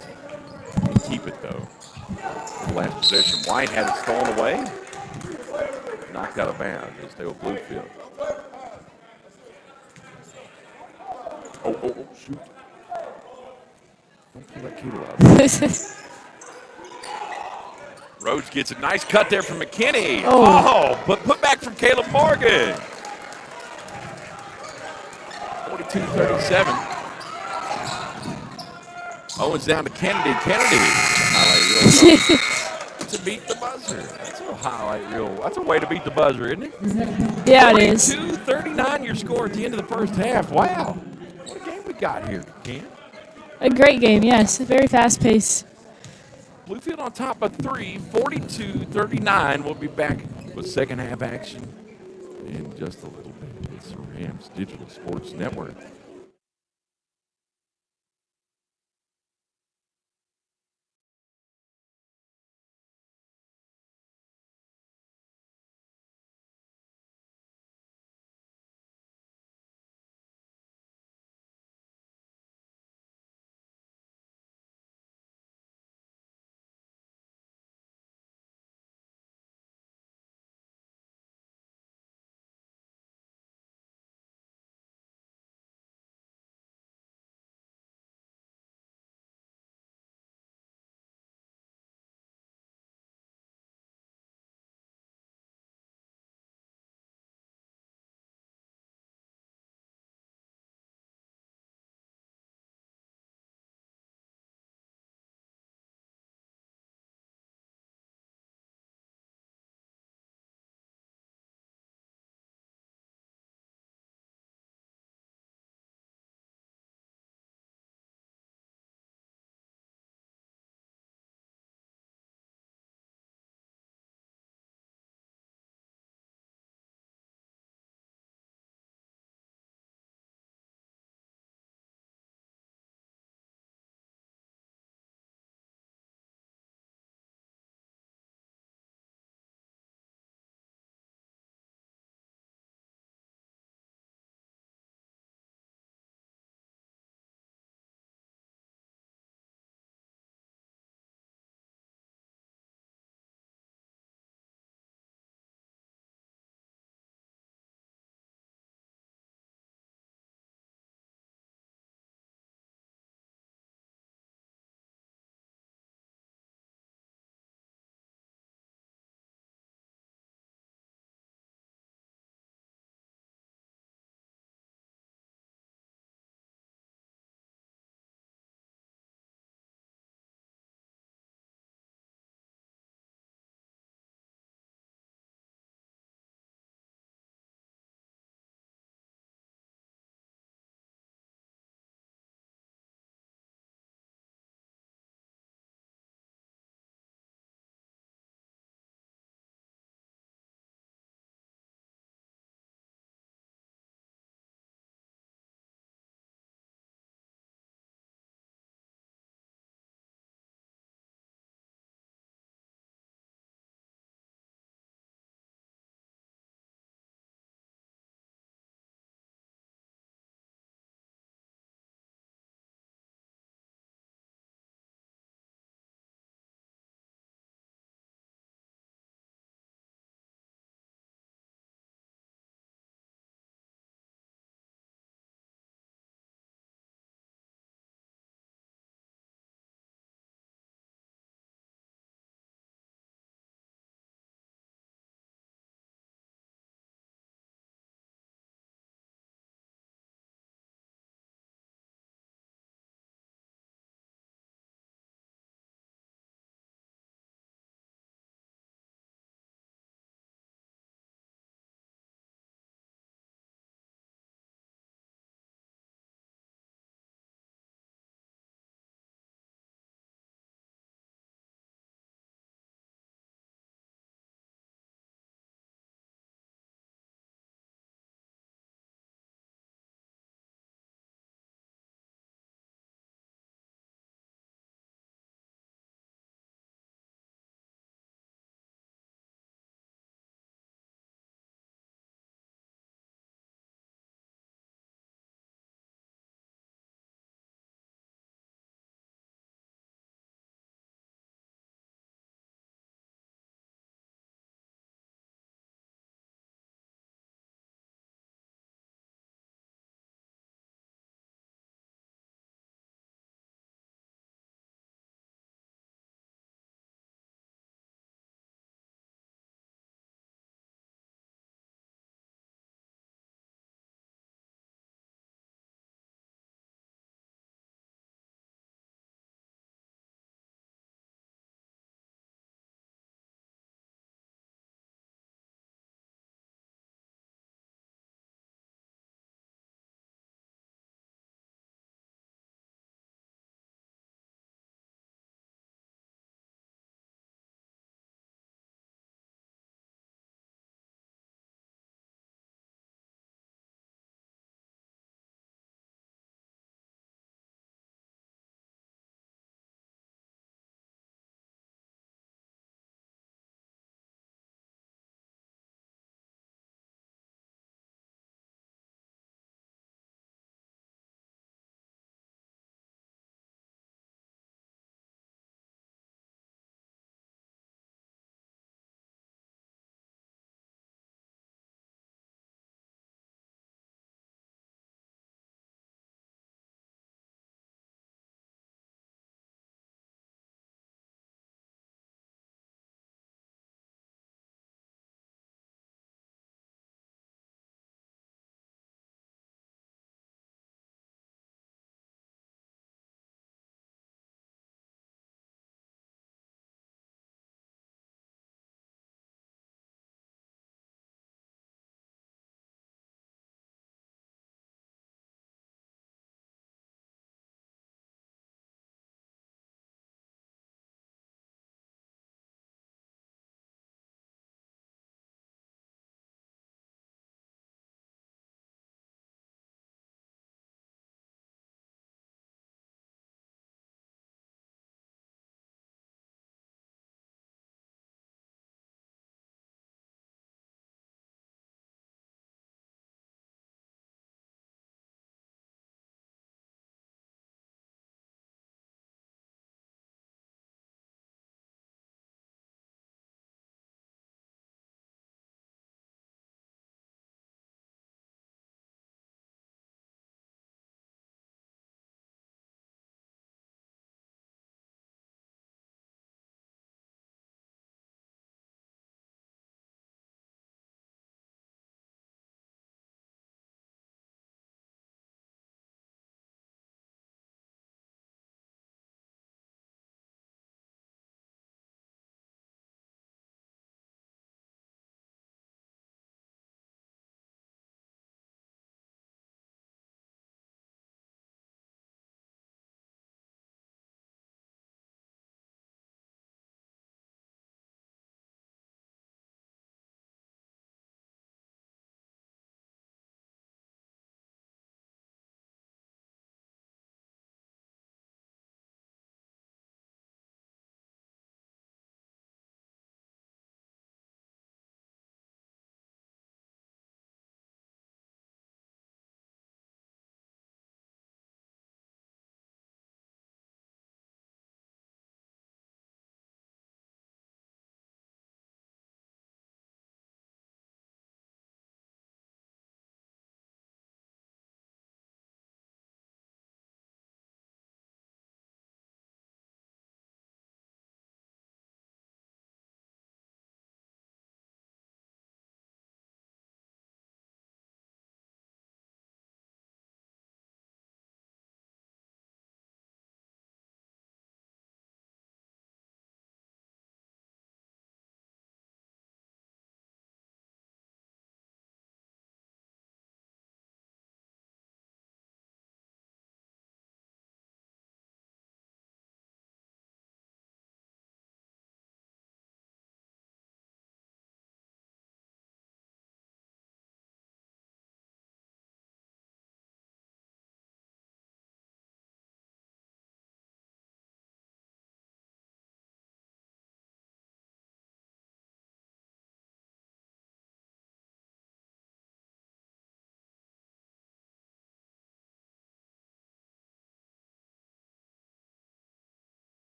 can keep it though. The last possession, White had it stolen away. Knocked out of bounds. It'll stay with Bluefield. Oh, shoot. Don't pull that cable out. Rhodes gets a nice cut there from McKinney. Oh, but put back from Caleb Morgan. 42-37. Owens down to Kennedy. To beat the buzzer. That's a highlight reel. That's a way to beat the buzzer, isn't it? Yeah, it is. 42-39 your score at the end of the first half. Wow. What a game we got here, Ken. A great game, yes. Very fast pace. Bluefield on top of three, 42-39. We'll be back with second half action in just a little bit. It's the Rams Digital Sports Network.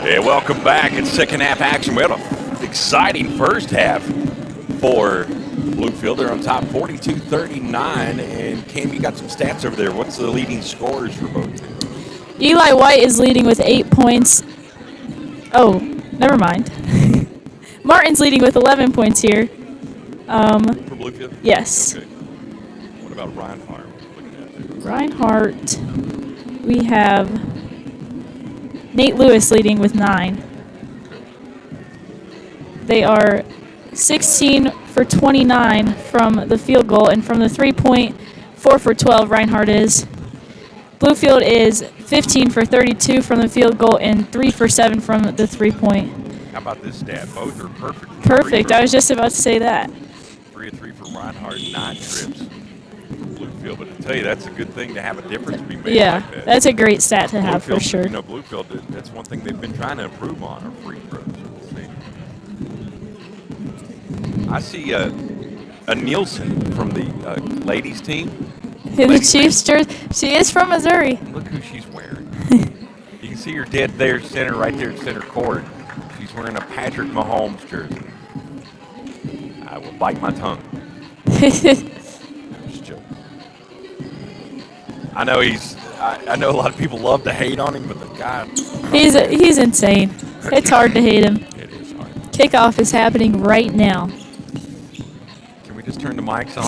And welcome back. It's second half action. We had an exciting first half for Bluefield. They're on top 42-39. And Cam, you got some stats over there. What's the leading scorers for both teams? Eli White is leading with 8 points. Oh, never mind. Martin's leading with 11 points here. For Bluefield? Yes. Okay. What about Reinhardt? Reinhardt, we have Nate Lewis leading with 9. They are 16 for 29 from the field goal, and from the 3-point, 4 for 12, Reinhardt is. Bluefield is 15 for 32 from the field goal and 3 for 7 from the 3-point. How about this stat? Both are perfect. Perfect. I was just about to say that. 3 of 3 for Reinhardt, 9 trips for Bluefield. But to tell you, that's a good thing to have a difference be made Yeah, like that. that's a great stat to have for Bluefield, sure. You know, Bluefield, that's one thing they've been trying to improve on, are free throws. We'll see. I see a Nielsen from the ladies team. The Chiefs jersey. She is from Missouri. Look who she's wearing. You can see her dead there, center, right there, center court. She's wearing a Patrick Mahomes jersey. I will bite my tongue. Just joking. I know I know a lot of people love to hate on him, but the guy. He's insane. It's hard to hate him. It is hard. Kickoff is happening right now. Can we just turn the mics on?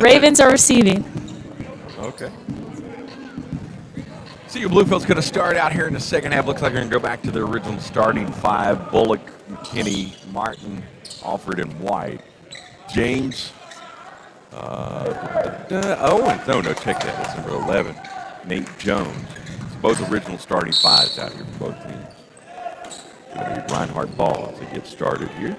Ravens are receiving. Okay. See you. Bluefield's going to start out here in the second half. Looks like they're going to go back to their original starting 5. Bullock, McKinney, Martin, Alford, and White. James. Check that. That's number 11. Nate Jones. It's both original starting 5s out here for both teams. Going to be Reinhardt ball as they get started here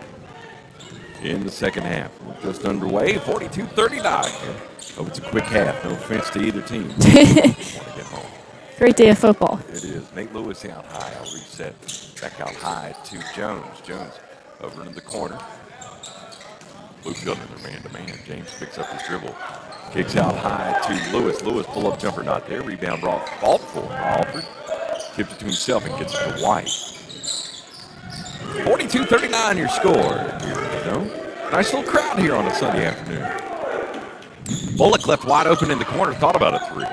in the second half. We're just underway, 42-39. Hope it's a quick half. No offense to either team. Want to get home. Great day of football. It is. Nate Lewis out high. I'll reset back out high to Jones. Jones over into the corner. Bluefield in their man-to-man. James picks up his dribble. Kicks out high to Lewis. Lewis pull-up jumper not there. Rebound brought fault for Alford. Tips it to himself and gets it to White. 42-39 your score. Nice little crowd here on a Sunday afternoon. Bullock left wide open in the corner. Thought about a 3.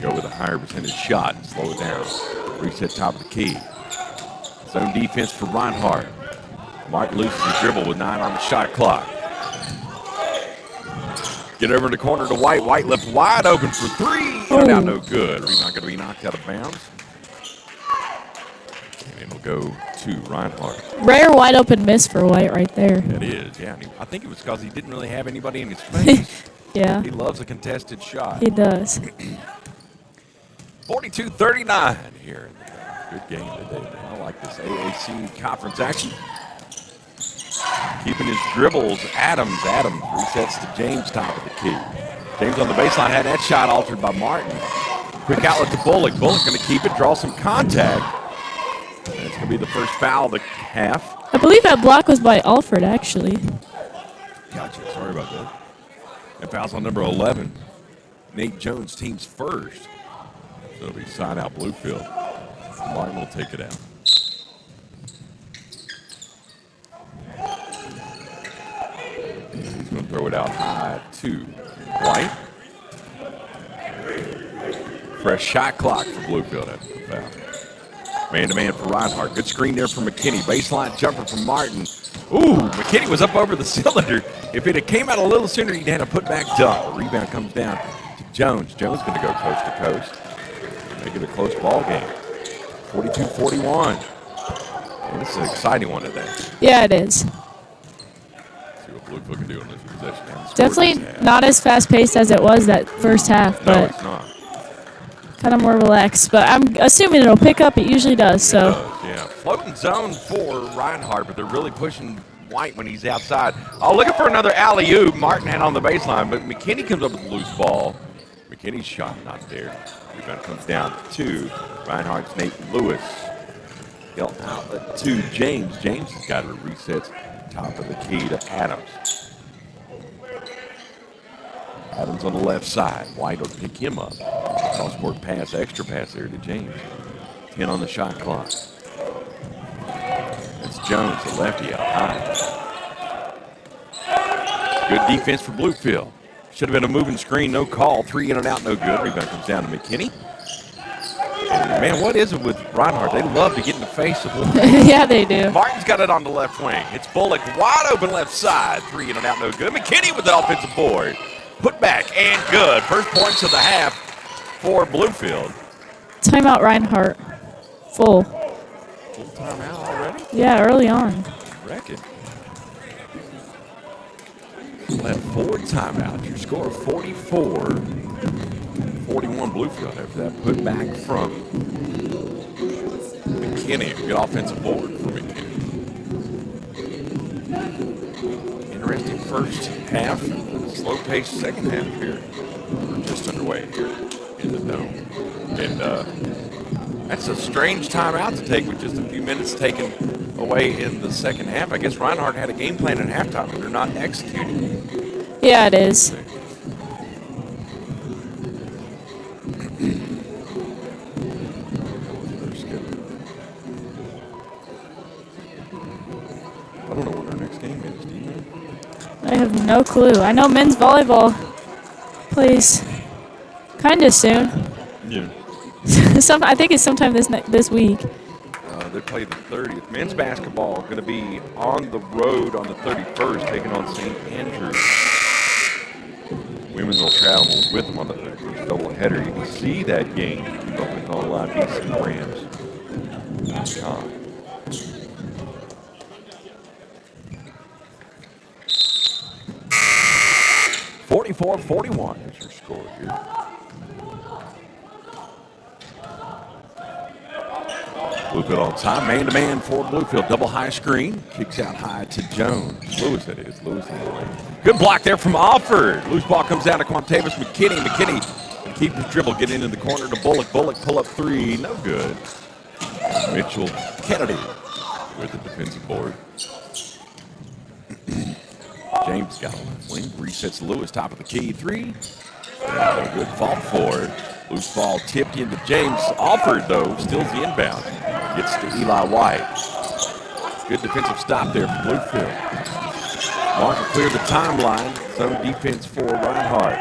Go with a higher percentage shot and slow it down. Reset top of the key. Zone defense for Reinhardt. Martin loses his dribble with 9 on the shot clock. Get over in the corner to White. White left wide open for 3. In and out, no good. He's not going to be knocked out of bounds. And it'll go to Reinhardt. Rare wide open miss for White right there. It is, yeah. I think it was because he didn't really have anybody in his face. Yeah. He loves a contested shot. He does. 42-39 here. Good game today. I like this AAC conference action. Keeping his dribbles, Adams resets to James, top of the key. James on the baseline had that shot altered by Martin. Quick outlet to Bullock. Bullock going to keep it, draw some contact. And it's going to be the first foul of the half. I believe that block was by Alford, actually. Gotcha. Sorry about that. And foul's on number 11. Nate Jones, team's first. So it'll be side out Bluefield. Martin will take it out. He's going to throw it out high to White. Fresh shot clock for Bluefield after the foul. Man-to-man for Reinhardt. Good screen there for McKinney. Baseline jumper from Martin. Ooh, McKinney was up over the cylinder. If it had came out a little sooner, he'd had a putback dunk. The rebound comes down to Jones. Jones going to go coast to coast. Make it a close ball game. 42-41. And this is an exciting one today. Yeah, it is. See what Bluefield can do on this possession. Definitely not as fast-paced as it was that first half, No, but it's not. kind of more relaxed. But I'm assuming it'll pick up. It usually does. So. It does, yeah. Floating zone for Reinhardt, but they're really pushing White when he's outside. Oh, looking for another alley-oop. Martin had on the baseline, but McKinney comes up with a loose ball. McKinney's shot not there. Rebound comes down to 2. Reinhardt's Nate Lewis. He'll outlet to James. James has got it. Resets top of the key to Adams. Adams on the left side. White will pick him up. Cross-court pass, extra pass there to James. 10 on the shot clock. It's Jones, the lefty, out high. Good defense for Bluefield. Should have been a moving screen, no call. 3 in and out, no good. Rebound comes down to McKinney. And man, what is it with Reinhardt? They love to get in the face of Bluefield. Yeah, they do. Martin's got it on the left wing. It's Bullock wide open left side. 3 in and out, no good. McKinney with the offensive board. Put back and good. First points of the half for Bluefield. Timeout Reinhardt. Full. Full timeout already? Yeah, early on. Reckon. We'll have 4 timeouts. Your score of 44-41 Bluefield after that put back from McKinney. Good offensive board for McKinney. Interesting first half. Slow-paced second half here. We're just underway here in the dome. And that's a strange timeout to take with just a few minutes taken away in the second half. I guess Reinhardt had a game plan at halftime, and they're not executing. Yeah, it is. I don't know what our next game is, do you know? I have no clue. I know men's volleyball plays kind of soon. Yeah. I think it's sometime this week. They play the 30th. Men's basketball going to be on the road on the 31st, taking on St. Andrews. Women's will travel with them on the 31st doubleheader. You can see that game up with online BCRams.com. (44-41) is your score here. Bluefield on time, man-to-man for Bluefield. Double high screen, kicks out high to Jones. Lewis, that is. Lewis in the lane. Good block there from Alford. Loose ball comes down to Quantavis McKinney. McKinney can keep his dribble, get into the corner to Bullock. Bullock pull up 3, no good. Mitchell Kennedy with the defensive board. James got on the wing, resets Lewis, top of the key, 3. A good fault for it. Loose ball tipped into James. Alford, though, steals the inbound. Gets to Eli White. Good defensive stop there for Bluefield. Mark will clear the timeline. Zone defense for Reinhardt.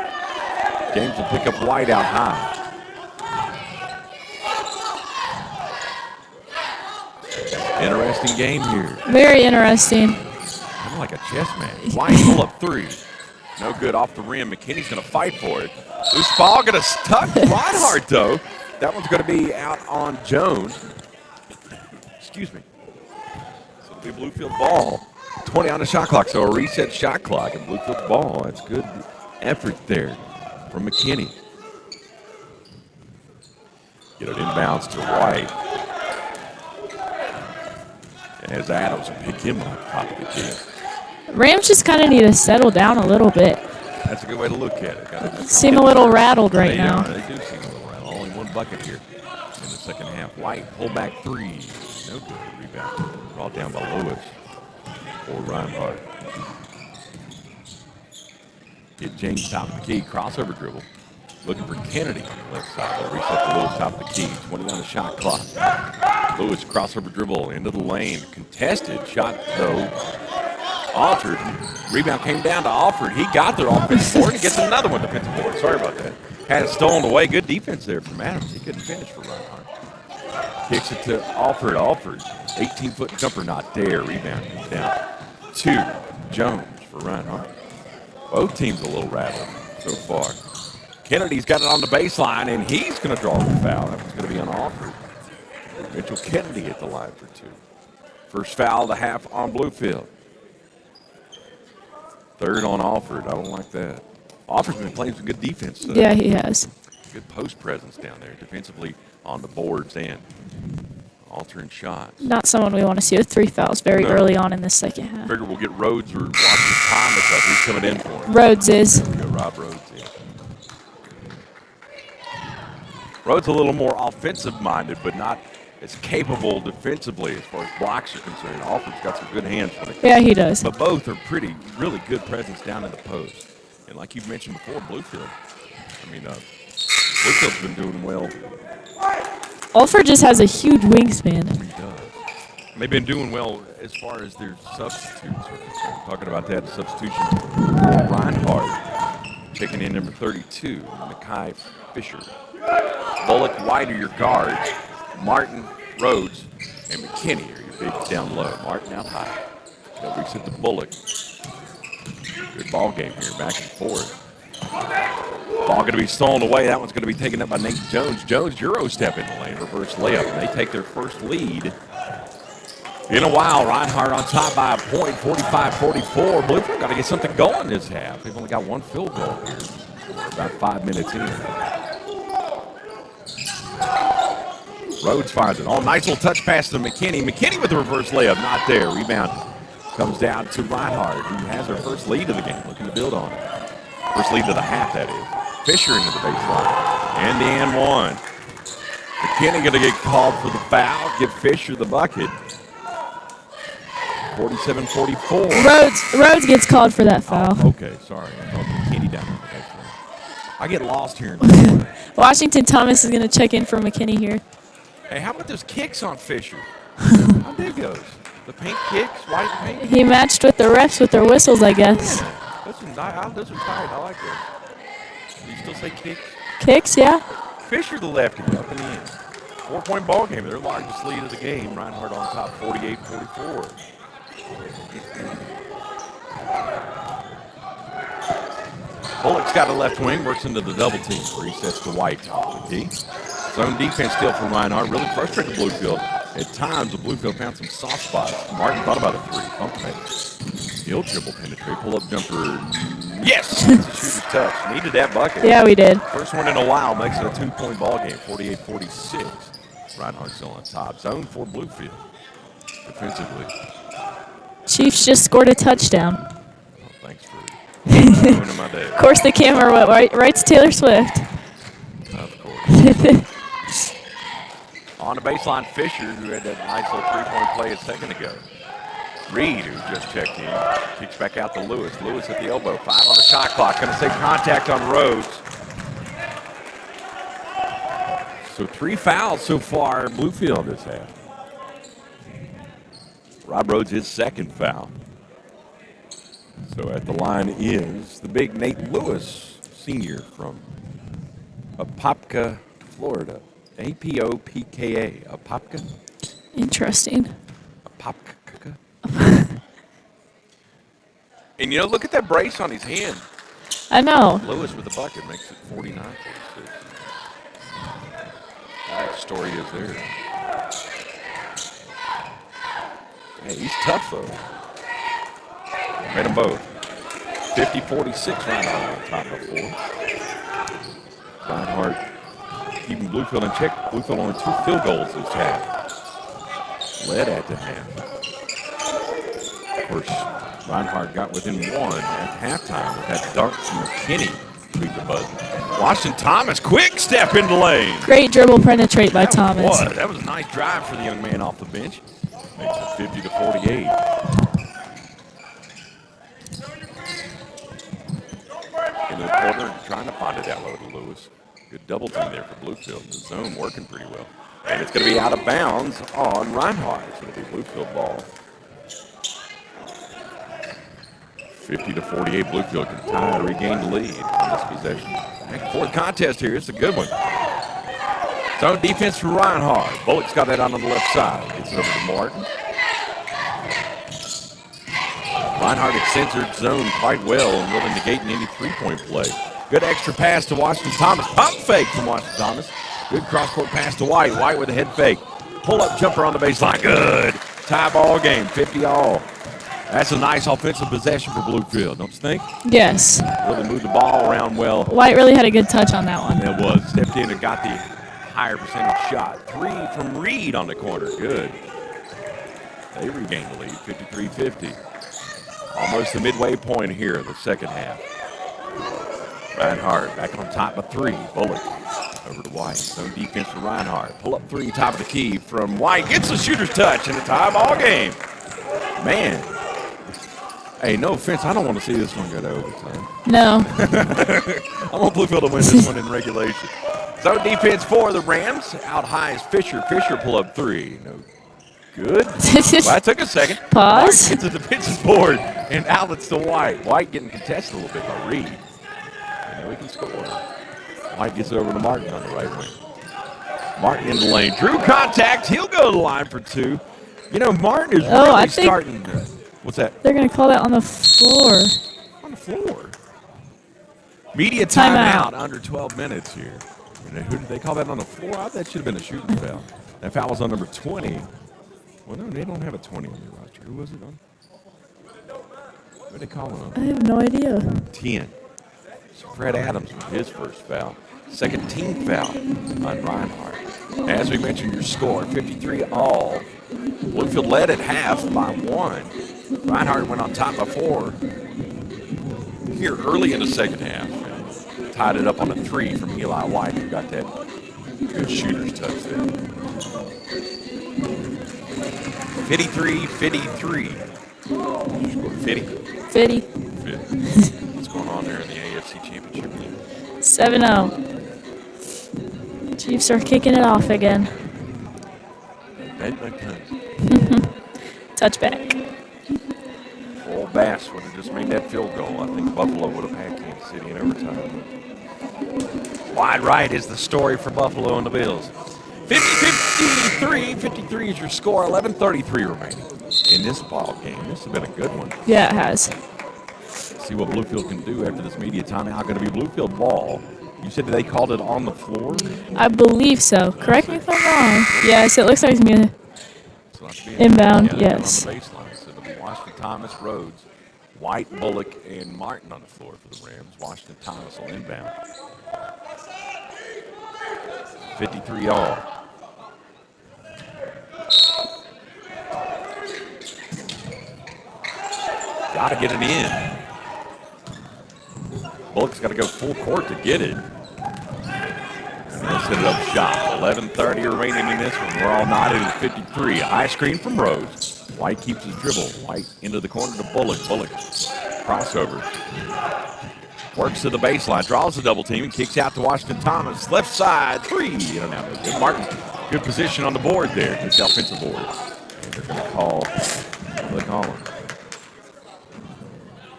James will pick up White out high. Interesting game here. Very interesting. Kind of like a chess match. White pull up 3. No good off the rim. McKinney's going to fight for it. Loose ball going to stuck Reinhardt, though. That one's going to be out on Jones. Excuse me. So it'll be Bluefield ball. 20 on the shot clock, so a reset shot clock and Bluefield ball. That's good effort there from McKinney. Get it inbounds to White. And as Adams will pick him up top of the key. Rams just kind of need to settle down a little bit. That's a good way to look at it. Seem a little rattled right now. They do seem a little rattled. Only one bucket here in the second half. White, pull back 3. No good. Rebound. Brought down by Lewis for Reinhardt. Get James top of the key. Crossover dribble. Looking for Kennedy on the left side. They'll reset to Lewis top of the key. 20 on the shot clock. Lewis crossover dribble into the lane. Contested shot, though. Altered. Rebound came down to Alford. He got their offensive board and gets another one defensive board. Sorry about that. Had it stolen away. Good defense there from Adams. He couldn't finish for Reinhardt. Kicks it to Alford. Alford. 18-foot jumper not there. Rebound comes down to Jones for Reinhardt. Both teams a little rattled so far. Kennedy's got it on the baseline, and he's going to draw the foul. That one's going to be on Alford. Mitchell Kennedy at the line for 2. First foul of the half on Bluefield. Third on Alford. I don't like that. Alford's been playing some good defense. Yeah, he has. Good post presence down there defensively on the boards and altering shots. Not someone we want to see with 3 fouls very early on in the second half. Figure we'll get Rhodes or Washington Thomas up. Who's coming in for him? Rhodes is. There we go, Rob Rhodes. Yeah. Rhodes a little more offensive-minded, but not as capable defensively as far as blocks are concerned. Alford's got some good hands when it comes. Yeah, he does. But both are really good presence down in the post. And like you've mentioned before, Bluefield's been doing well Alford just has a huge wingspan. He does. And they've been doing well as far as their substitutes are concerned. Talking about that, the substitution for Reinhardt. Checking in number 32, Mackay Fisher. Bullock, White are your guards. Martin, Rhodes, and McKinney are your bigs down low. Martin out high. They'll reset to Bullock. Good ball game here, back and forth. Ball going to be stolen away. That one's going to be taken up by Nate Jones. Jones, Euro step in the lane, reverse layup. And they take their first lead in a while. Reinhardt on top by a point, 45-44. Bluefield got to get something going this half. They've only got one field goal here. We're about 5 minutes in. Rhodes finds it. Oh, nice little touch pass to McKinney. McKinney with the reverse layup, not there. Rebound comes down to Reinhardt, who has her first lead of the game, looking to build on it. First lead of the half, that is. Fisher into the baseline. And the and one. McKinney going to get called for the foul, give Fisher the bucket. 47-44. Rhodes gets called for that foul. Oh, okay, sorry. I thought McKinney down on the baseline. I get lost here. Washington Thomas is going to check in for McKinney here. Hey, how about those kicks on Fisher? How big goes? The pink kicks, white pink? He matched with the refs with their whistles, I guess. Yeah, those are tight. I like those. Do you still say kicks? Kicks, yeah. Fisher the lefty up in the end. 4-point ball game. Their largest lead of the game. Reinhardt on top, 48-44. Bullock's got a left wing, works into the double team. Resets to White, top of the key. Zone defense still from Reinhardt. Really frustrated Bluefield. At times, the Bluefield found some soft spots. Martin thought about a three. Pump fake. He'll dribble penetrate. Pull-up jumper. Yes! It's a shooter's touch. Needed that bucket. Yeah, we did. First one in a while makes it a 2-point ball game. 48-46. Reinhardt still on top. Zone for Bluefield. Defensively. Chiefs just scored a touchdown. Oh, thanks for ruining my day. Of course, the camera went right to Taylor Swift. Of course. On the baseline, Fisher, who had that nice little three-point play a second ago. Reed, who just checked in, kicks back out to Lewis. Lewis at the elbow. 5 on the shot clock. Going to say contact on Rhodes. So 3 fouls so far. Bluefield this half. Rob Rhodes his second foul. So at the line is the big Nate Lewis, senior from Apopka, Florida. A-P-O-P-K-A. Apopka? Interesting. Apopka. And, you know, look at that brace on his hand. I know. Lewis with the bucket makes it 49-46. That story is there. Hey, he's tough, though. Made them both. 50-46 Reinhardt on top of 4. Reinhardt keeping Bluefield in check. Bluefield only 2 field goals this half. Led at the half. Of course, Reinhardt got within 1 at halftime with that dunk from McKinney to beat the buzzer. Washington Thomas, quick step into lane. Great dribble penetrate by Thomas. That was a nice drive for the young man off the bench. Makes it 50-48. Into the corner, trying to find it out low to Lewis. Good double team there for Bluefield. The zone working pretty well. And it's going to be out of bounds on Reinhardt. It's going to be Bluefield ball. 50-48, Bluefield can tie or regain the lead on this possession. Back and forth contest here. It's a good one. Zone defense for Reinhardt. Bullock's got that on the left side. Gets it over to Martin. Reinhardt had censored zone quite well and really negating any three-point play. Good extra pass to Washington Thomas. Pump fake from Washington Thomas. Good cross-court pass to White. White with a head fake. Pull-up jumper on the baseline. Good. Tie ball game, 50-all. That's a nice offensive possession for Bluefield, don't you think? Yes. Really moved the ball around well. White really had a good touch on that one. It was. Stepped in and got the higher percentage shot. 3 from Reed on the corner. Good. They regained the lead, 53-50. Almost the midway point here in the second half. Reinhardt back on top of 3. Bullock over to White. Zone defense for Reinhardt. Pull up 3, top of the key from White. Gets the shooter's touch in a tie ball game. Man. Hey, no offense. I don't want to see this one go to overtime. No. I want Bluefield to win this one in regulation. So defense for the Rams. Out high is Fisher. Fisher pull up three. No good. Well, that took a second. Pause. Martin gets a defensive board and outlets to White. White getting contested a little bit by Reed. And now he can score. White gets over to Martin on the right wing. Martin in the lane. Drew contact. He'll go to the line for two. You know, Martin is really starting to. What's that? They're going to call that on the floor. On the floor. Media timeout under 12 minutes here. And who did they call that on the floor? I thought that should have been a shooting foul. That foul was on number 20. Well, no, they don't have a 20 on their roster. Who was it on? What did they call it on? I have no idea. 10. So Fred Adams with his first foul. Second team foul on Reinhardt. As we mentioned, your score, 53-all. Bluefield led at half by 1. Reinhardt went on top by 4 here early in the second half. And tied it up on a 3 from Eli White, who got that good shooter's touch there. 53-53. Score 50? 50. 50. What's going on there in the AFC Championship game? 7-0. Chiefs are kicking it off again. Touchback. Old Bass would have just made that field goal. I think Buffalo would have had Kansas City in overtime. Wide right is the story for Buffalo and the Bills. 53 is your score. 11:33 remaining in this ball game. This has been a good one. Yeah, it has. See what Bluefield can do after this media timeout. Going to be Bluefield ball. You said they called it on the floor? I believe so. Correct me if I'm wrong. Yes, it looks like it's going to inbound, yes. On the baseline. So it'll be Washington, Thomas, Rhodes, White, Bullock, and Martin on the floor for the Rams. Washington, Thomas will inbound. 53-all. Got to get it in. Bullock's got to go full court to get it. And they'll set it up shot. 11:30 remaining in this one. We're all knotted at 53. A high screen from Rhodes. White keeps his dribble. White into the corner to Bullock. Bullock crossover. Works to the baseline. Draws the double team and kicks out to Washington Thomas. Left side. 3. And now good Martin. Good position on the board there. His offensive board. And they're going to call. What do they call him?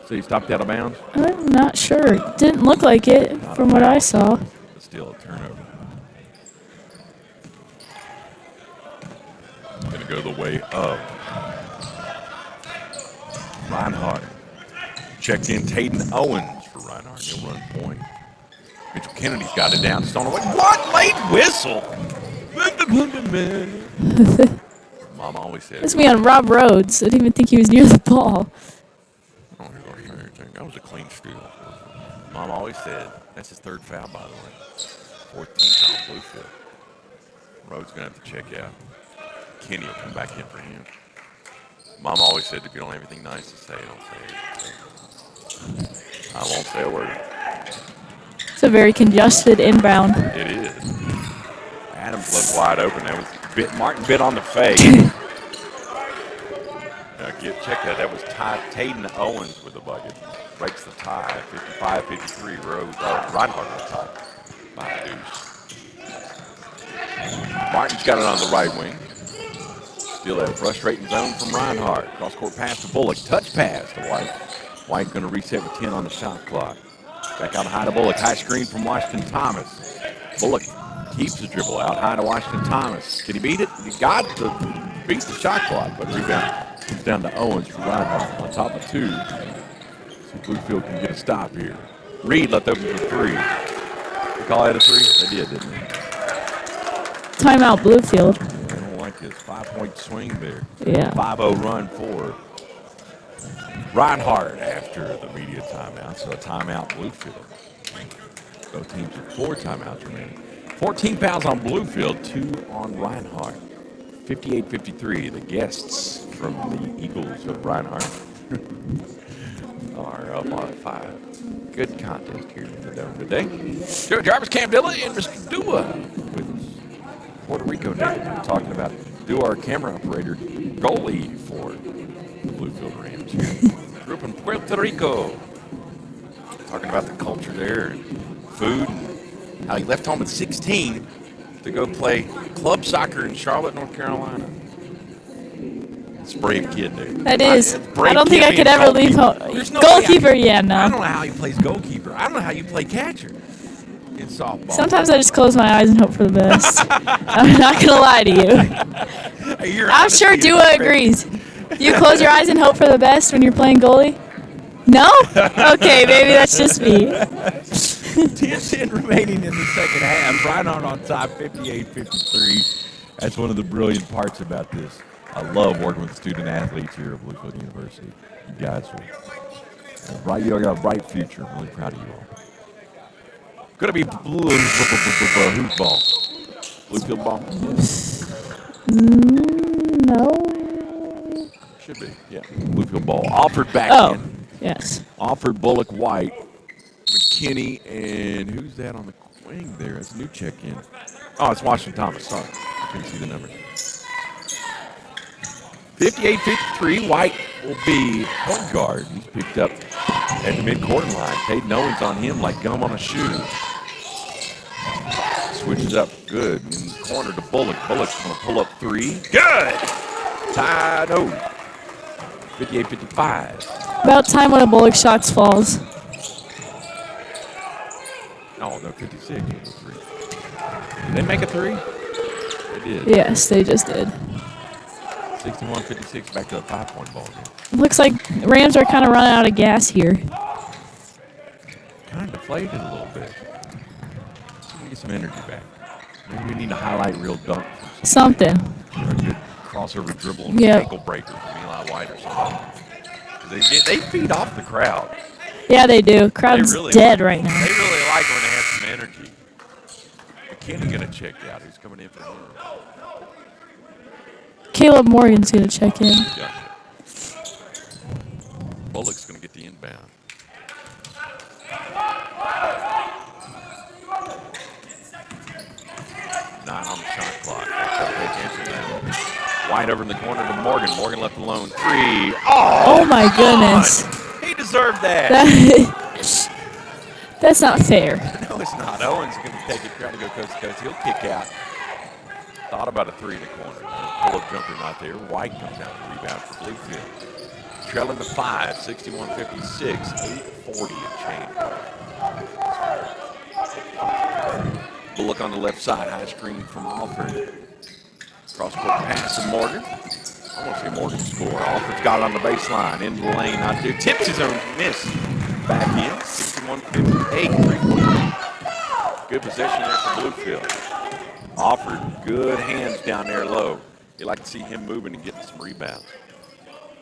So he stopped out of bounds? I'm not sure. It didn't look like it from what I saw. But still a turnover. Going to go the way of Reinhardt. Checked in Tayden Owens for Reinhardt. He'll run point. Mitchell Kennedy's got it down. Stone away. What? Late whistle. Mom always said. That's me on Rob Rhodes. I didn't even think he was near the ball. That was a clean steal. Mom always said, that's his third foul, by the way. 14th on Bluefield. Rhodes going to have to check out. Kenny will come back in for him. Mom always said, if you don't have anything nice to say, don't say it. I won't say a word. It's a very congested inbound. It is. Adams left wide open. That was Martin bit on the fake. Check that. That was Tayden Owens with the bucket. Breaks the tie. 55-53. Reinhardt on the tie by a deuce. Martin's got it on the right wing. Still that frustrating zone from Reinhardt. Cross-court pass to Bullock. Touch pass to White. White going to reset with 10 on the shot clock. Back out high to Bullock. High screen from Washington Thomas. Bullock keeps the dribble out high to Washington Thomas. Can he beat it? He got to beat the shot clock, but rebound. Comes down to Owens for Reinhardt on top of 2. See if Bluefield can get a stop here. Reed left open for 3. They call that a 3? They did, didn't they? Timeout Bluefield. I don't like this 5-point swing there. Yeah. 5-0 run for Reinhardt after the media timeout. So a timeout Bluefield. Both teams with 4 timeouts remaining. 14 fouls on Bluefield, 2 on Reinhardt. 58-53. The guests from the Eagles of Reinhardt are up on 5. Good contest here in the Dome today. Joe Jarvis, Cam Dilla, and Mr. Dua with Puerto Rico native. We're talking about Dua, our camera operator, goalie for the Bluefield Rams here. Grew up in Puerto Rico. Talking about the culture there, and food, and how he left home at 16 to go play club soccer in Charlotte, North Carolina. It's a brave kid, dude. That is. Brave I don't think kid I could being ever leave goalkeeper. home. There's no way Goalkeeper, yeah, I don't no. know how he plays goalkeeper. I don't know how you play catcher in softball. Sometimes I just close my eyes and hope for the best. I'm not going to lie to you. Your I'm sure honesty is Dua impressive. agrees. You close your eyes and hope for the best when you're playing goalie? No? Okay, maybe that's just me. 10-10 remaining in the second half. Reinhardt on top, 58-53. That's one of the brilliant parts about this. I love working with student athletes here at Bluefield University. You guys are you got a bright future. I'm really proud of you all. Gonna be whose ball? Bluefield ball? No. Should be, yeah. Bluefield ball. Offered back Oh, in. yes. Offered Bullock White. McKinney, and who's that on the wing there? It's a new check-in. Oh, it's Washington Thomas. Sorry. I couldn't see the numbers. 58-53. White will be point guard. He's picked up at the mid-court line. Peyton Owens on him like gum on a shoe. Switches up. Good. In the corner to Bullock. Bullock's going to pull up three. Good. Tied. 58-55. About time one of Bullock's shots falls. Oh, no, 56. It was a three. Did they make a three? They did. Yes, they just did. 61-56, back to a 5-point ball game. Looks like Rams are kind of running out of gas here. Kind of deflated a little bit. So we get some energy back. Maybe we need to highlight real dunk. Something. Or a good crossover dribble and Yep. ankle breaker from Eli White or something. They feed off the crowd. Yeah, they do. Crowd's dead right now. They really like when they have some energy. McKinney going to check out. Who's coming in for him? Caleb Morgan's going to check in. Gotcha. Bullock's going to get the inbound. Nine on the shot clock. Gotta pay attention to that. White over in the corner to Morgan. Morgan left alone. Three. Oh my goodness. He deserved that. That's not fair. No, it's not. Owens going to take it, try to go coast to coast. He'll kick out. Thought about a three in the corner. Pull-up jumper not there. White comes out to rebound for Bluefield. Trailing to 5, 61-56, 8:40 and change. Bullock on the left side. High screen from Alford. Cross-court pass to Morgan. I want to see Morgan score. Alford's got it on the baseline. Into the lane. Not there. Tips his own miss. Back in. 61-58. 3-point. Good possession there for Bluefield. Offered good hands down there low. You like to see him moving and getting some rebounds.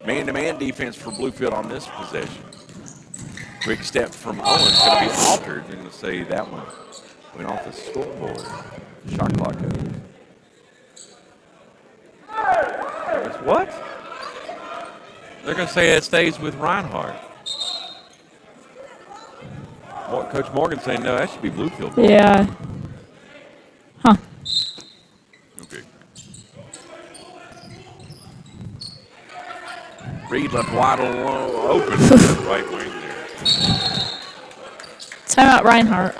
Man-to-man defense for Bluefield on this possession. Quick step from Owens. Going to be altered. They're going to say that one went off the scoreboard. Shot clock goes. What? They're going to say it stays with Reinhardt. Coach Morgan saying, no, that should be Bluefield. Yeah. Huh. Okay. Reed left wide open right wing there. Timeout Reinhardt.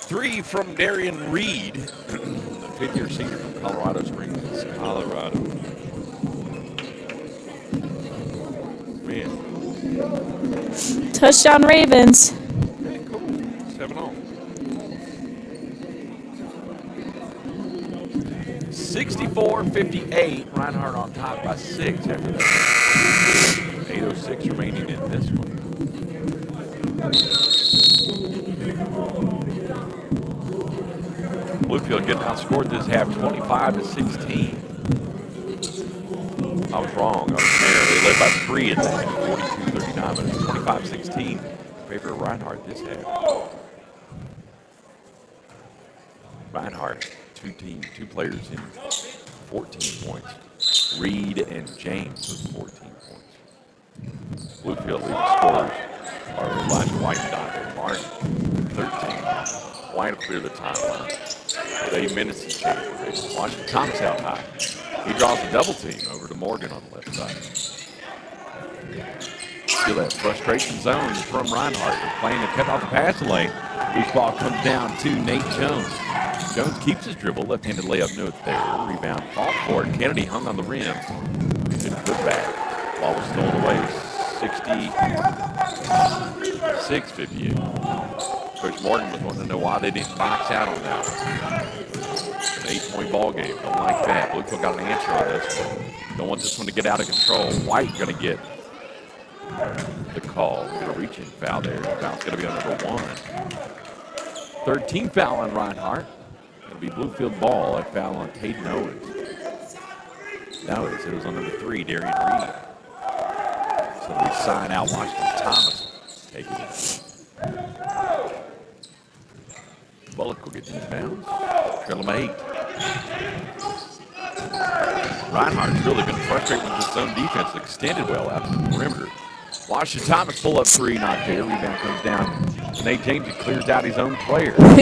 Three from Darian Reed, the fifth-year senior from Colorado Springs, Colorado. Man. Touchdown Ravens. Okay, cool. 7-0. 64-58. Reinhardt on top by 6 after that. 8:06 remaining in this one. Bluefield getting outscored this half 25-16. I was wrong. I was there. They led by 3 at that 42-39, but it's 25-16 in favor of Reinhardt this half. Reinhardt, two players in 14 points. Reed and James with 14 points. Bluefield leading scorers are Elijah White and Dante Martin, 13. White will clear the timeline with 8 minutes to change. Washington Thomas out high. He draws a double team over to Morgan on the left side. Feel that frustration zone from Reinhardt. They're playing to cut off the passing lane. Loose ball comes down to Nate Jones. Jones keeps his dribble. Left-handed layup, no there. Rebound, fought for it. Kennedy hung on the rim. Good putback. Ball was stolen away. 66-58. Coach Morgan was wanting to know why they didn't box out on that one. An 8-point ball game. Don't like that. Bluefield got an answer on this one. Don't want this one to get out of control. White going to get the call. Get a reaching foul there. The foul's going to be on number 1. 13 foul on Reinhardt. It'll be Bluefield ball. A foul on Caden Owens. No, it was on number 3, Darian Reed. So we sign out Washington Thomas. Taking it. Bullock will get these bounds. Trail them 8. Reinhardt's really been frustrated with his own defense. Extended well out to the perimeter. Washington Thomas pull up 3, not there. Rebound comes down. Nate James clears out his own player. Took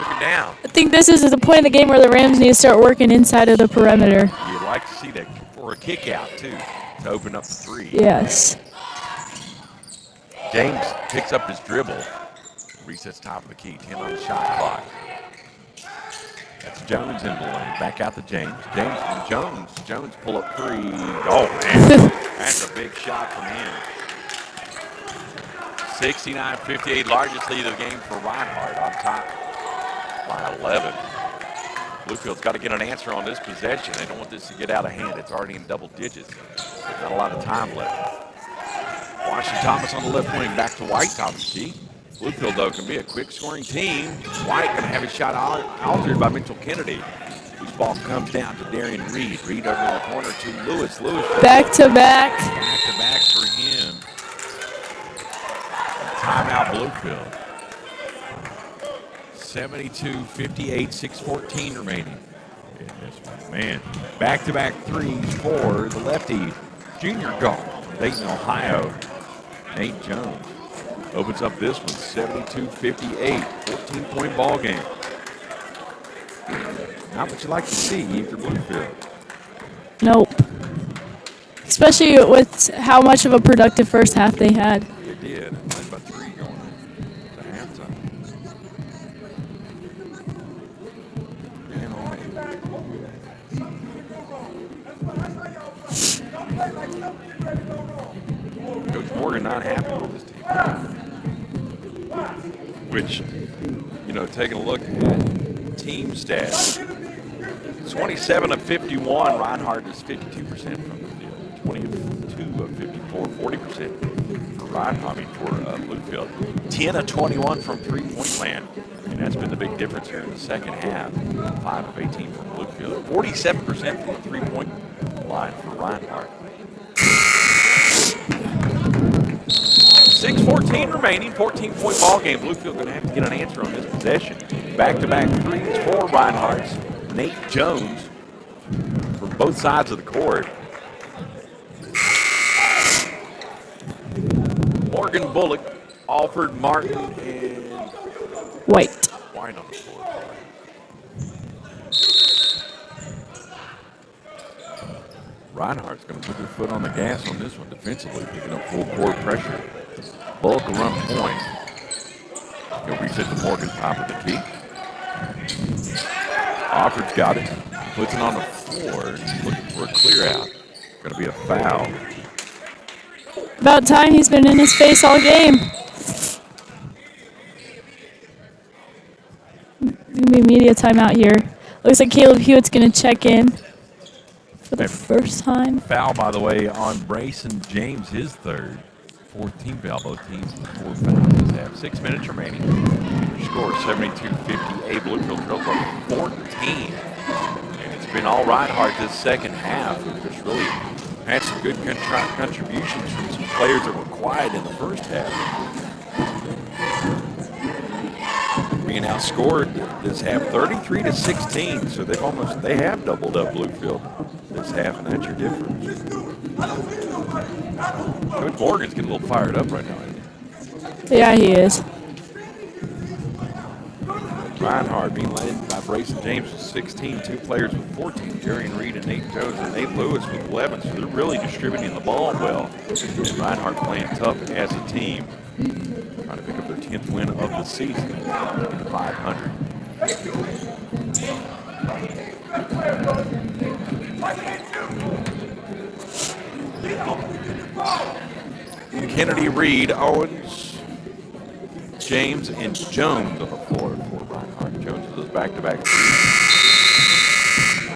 it down. I think this is the point of the game where the Rams need to start working inside of the perimeter. You'd like to see that for a kick out, too, to open up the 3. Yes. James picks up his dribble. Resets top of the key. 10 on the shot clock. That's Jones in the lane. Back out to James. James from Jones. Jones pull up 3. Oh, man. That's a big shot from him. 69-58. Largest lead of the game for Reinhardt on top by 11. Bluefield's got to get an answer on this possession. They don't want this to get out of hand. It's already in double digits. There's not a lot of time left. Washington Thomas on the left wing. Back to White, top of the key. Bluefield, though, can be a quick scoring team. White going to have his shot altered by Mitchell Kennedy. This ball comes down to Darian Reed. Reed over in the corner to Lewis. Lewis. Back to back. Back to back for him. Timeout Bluefield. 72-58, 6:14 remaining. Man, back-to-back threes for the lefty. Junior guard from Dayton, Ohio. Nate Jones opens up this one, 72-58, 14-point ball game. Not what you like to see for Bluefield. Nope. Especially with how much of a productive first half they had. They did. There's about 3 going to halftime. Man, oh man. Coach Morgan not happy with this team. Which, taking a look at team stats, 27 of 51. Reinhardt is 52% from the field. 22 of 54, 40% for Reinhardt, for Bluefield. 10 of 21 from three-point land. And that's been the big difference here in the second half. 5 of 18 from Bluefield. 47% from the three-point line for Reinhardt. 6:14 remaining, 14-point ball game. Bluefield going to have to get an answer on this possession. Back-to-back threes for Reinhardt's. Nate Jones from both sides of the court. Morgan, Bullock, Alford, Martin, and White. White on the floor. Reinhardt's going to put their foot on the gas on this one defensively, picking up full court pressure. Bullock will run point. He'll reset to Morgan, top of the key. Alford's got it. Puts it on the floor. Looking for a clear out. Going to be a foul. About time. He's been in his face all game. Going to be media timeout here. Looks like Caleb Hewitt's going to check in for the first time. Foul, by the way, on Brayson James, his third. 4th team foul. Both teams with 4 fouls this half. 6 minutes remaining. Your score 72-58. Bluefield trails by 14. And it's been all Reinhardt this second half. Just really had some good contributions from some players that were quiet in the first half. Being outscored this half 33-16. So they have doubled up Bluefield this half, and that's your difference. Coach Morgan's getting a little fired up right now, isn't he? Yeah, he is. Reinhardt being led by Brayson James with 16, two players with 14, Jerry and Reed and Nate Jones and Nate Lewis with 11. So they're really distributing the ball well. And Reinhardt playing tough as a team, trying to pick up their 10th win of the season at 500. Kennedy, Reed, Owens, James, and Jones on the floor for Reinhardt. Jones with those back-to-back threes.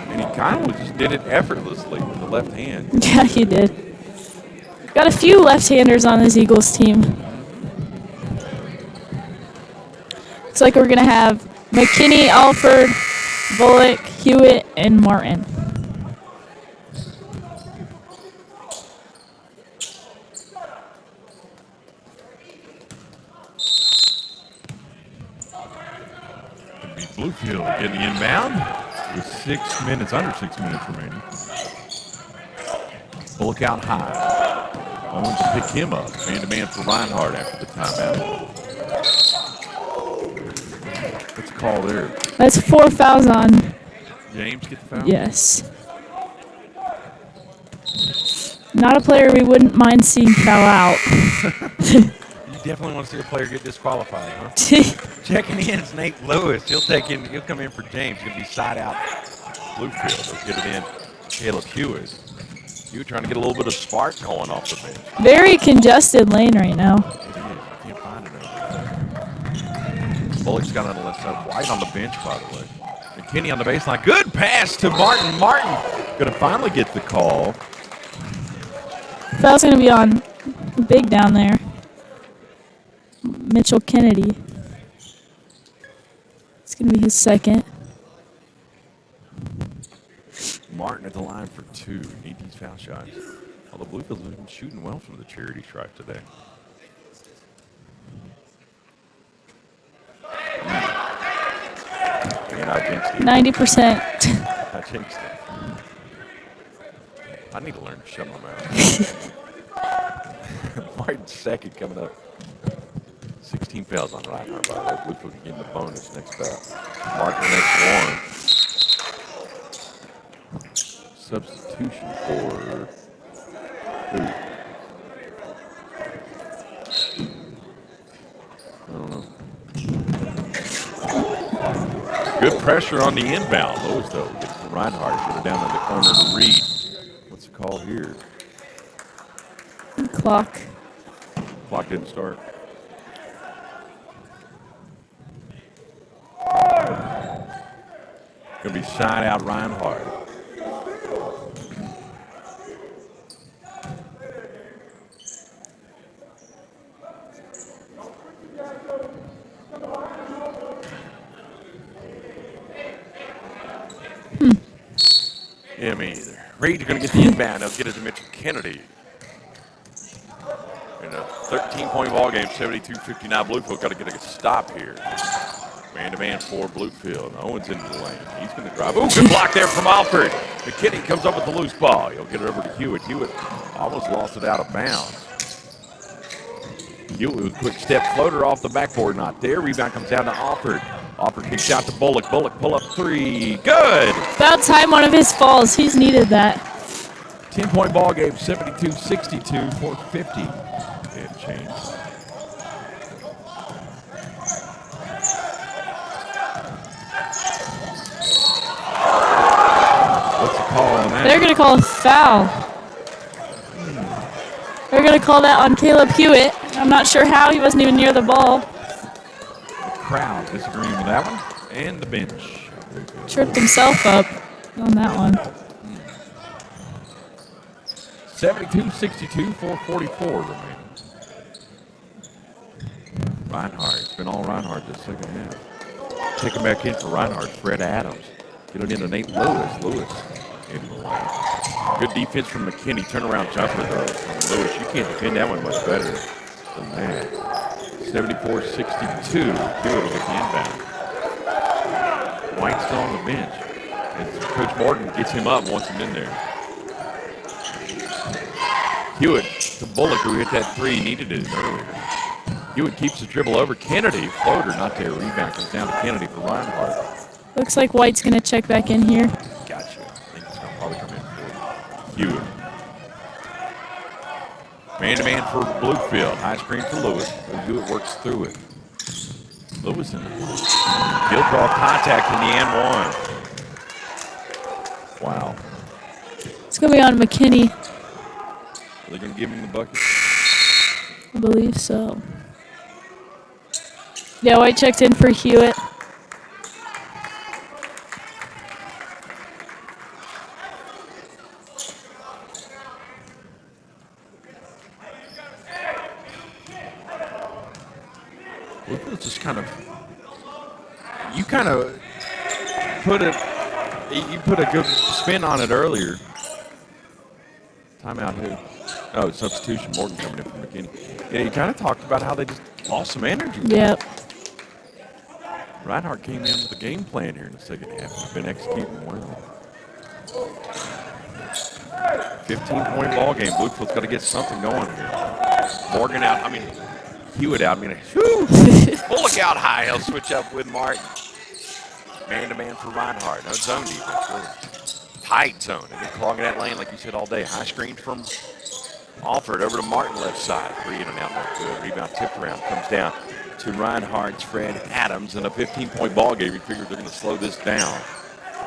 And he kind of just did it effortlessly with the left hand. Yeah, he did. Got a few left-handers on this Eagles team. Looks like we're going to have McKinney, Alford, Bullock, Hewitt, and Martin. Bluefield getting the inbound with under 6 minutes remaining. Bullock out high. Owens to pick him up. Man-to-man for Reinhardt after the timeout. What's the call there? That's 4 fouls on. James get the foul? Yes. Not a player we wouldn't mind seeing foul out. You definitely want to see a player get disqualified, huh? Checking in is Nate Lewis. He'll come in for James. He'll be side out Bluefield. He'll get it in Caleb Hewitt. Hewitt trying to get a little bit of spark going off the bench. Very congested lane right now. It is. I can't find it over there. Bullock's got on the left side. White on the bench, by the way. McKinney on the baseline. Good pass to Martin. Martin going to finally get the call. Foul's going to be on big down there. Mitchell Kennedy. It's going to be his second. Martin at the line for 2. Need these foul shots. Although Bluefield's been shooting well from the charity stripe today. And I jinxed it. 90%. I jinxed it. I need to learn to shut my mouth. Martin's second coming up. 16 fouls on Reinhardt, by the way. Bluefield can get the bonus next foul. Martin the next one. Substitution for who? I don't know. Good pressure on the inbound. Lewis, though, gets to Reinhardt. Put it down in the corner to Reed. What's the call here? Clock. Clock didn't start. Going to be side out Reinhardt. Yeah, me either. Reed's going to get the inbound. He'll get it to Mitchell Kennedy. In a 13-point ball game, 72-59. Bluefield got to get a stop here. Man-to-man for Bluefield. Owens into the lane. He's going to drive. Ooh, good block there from Alford. McKinney comes up with the loose ball. He'll get it over to Hewitt. Hewitt almost lost it out of bounds. Hewitt with a quick step floater off the backboard. Not there. Rebound comes down to Alford. Alford kicks out to Bullock. Bullock pull up 3. Good. About time one of his falls. He's needed that. 10-point ball game, 72-62, 450. And change. What's the call on that? They're going to call a foul. They're going to call that on Caleb Hewitt. I'm not sure how. He wasn't even near the ball. The crowd disagreeing with that one. And the bench. Tripped himself up on that one. 72-62, 4:44 remaining. Reinhardt. It's been all Reinhardt this second half. Taking back in for Reinhardt, Fred Adams. Get it into Nate Lewis. Lewis in the lane. Good defense from McKinney. Turnaround jumper, though, from Lewis. You can't defend that one much better than that. 74-62. Hewitt will get the inbound. White's still on the bench. And Coach Morton gets him up, wants him in there. Hewitt to Bullock, who hit that 3, needed it earlier. Hewitt keeps the dribble over Kennedy. Floater not there. Rebound comes down to Kennedy for Reinhardt. Looks like White's going to check back in here. Gotcha. I think he's going to probably come in for Hewitt. Man-to-man for Bluefield. High screen for Lewis. Hewitt works through it. Lewis in the he'll draw contact in the and one. Wow. It's going to be on McKinney. Are they going to give him the bucket? I believe so. Yeah, White checked in for Hewitt. Bluefield's just kind of, you kind of put a good spin on it earlier. Timeout who? Oh, substitution. Morgan coming in from McKinney. Yeah, you kind of talked about how they just lost some energy. Yep. Reinhardt came in with a game plan here in the second half. He's been executing well. 15-point ball game. Bluefield's got to get something going here. Morgan out. I mean, Hewitt out. I mean, Bullock out high. He'll switch up with Martin. Man-to-man for Reinhardt. No zone defense. Really tight zone. They've been clogging that lane, like you said, all day. High screen from Alford over to Martin left side. 3 in and out. No good. Rebound tipped around. Comes down to Reinhardt's Fred Adams in a 15-point ball game. You figure they're going to slow this down.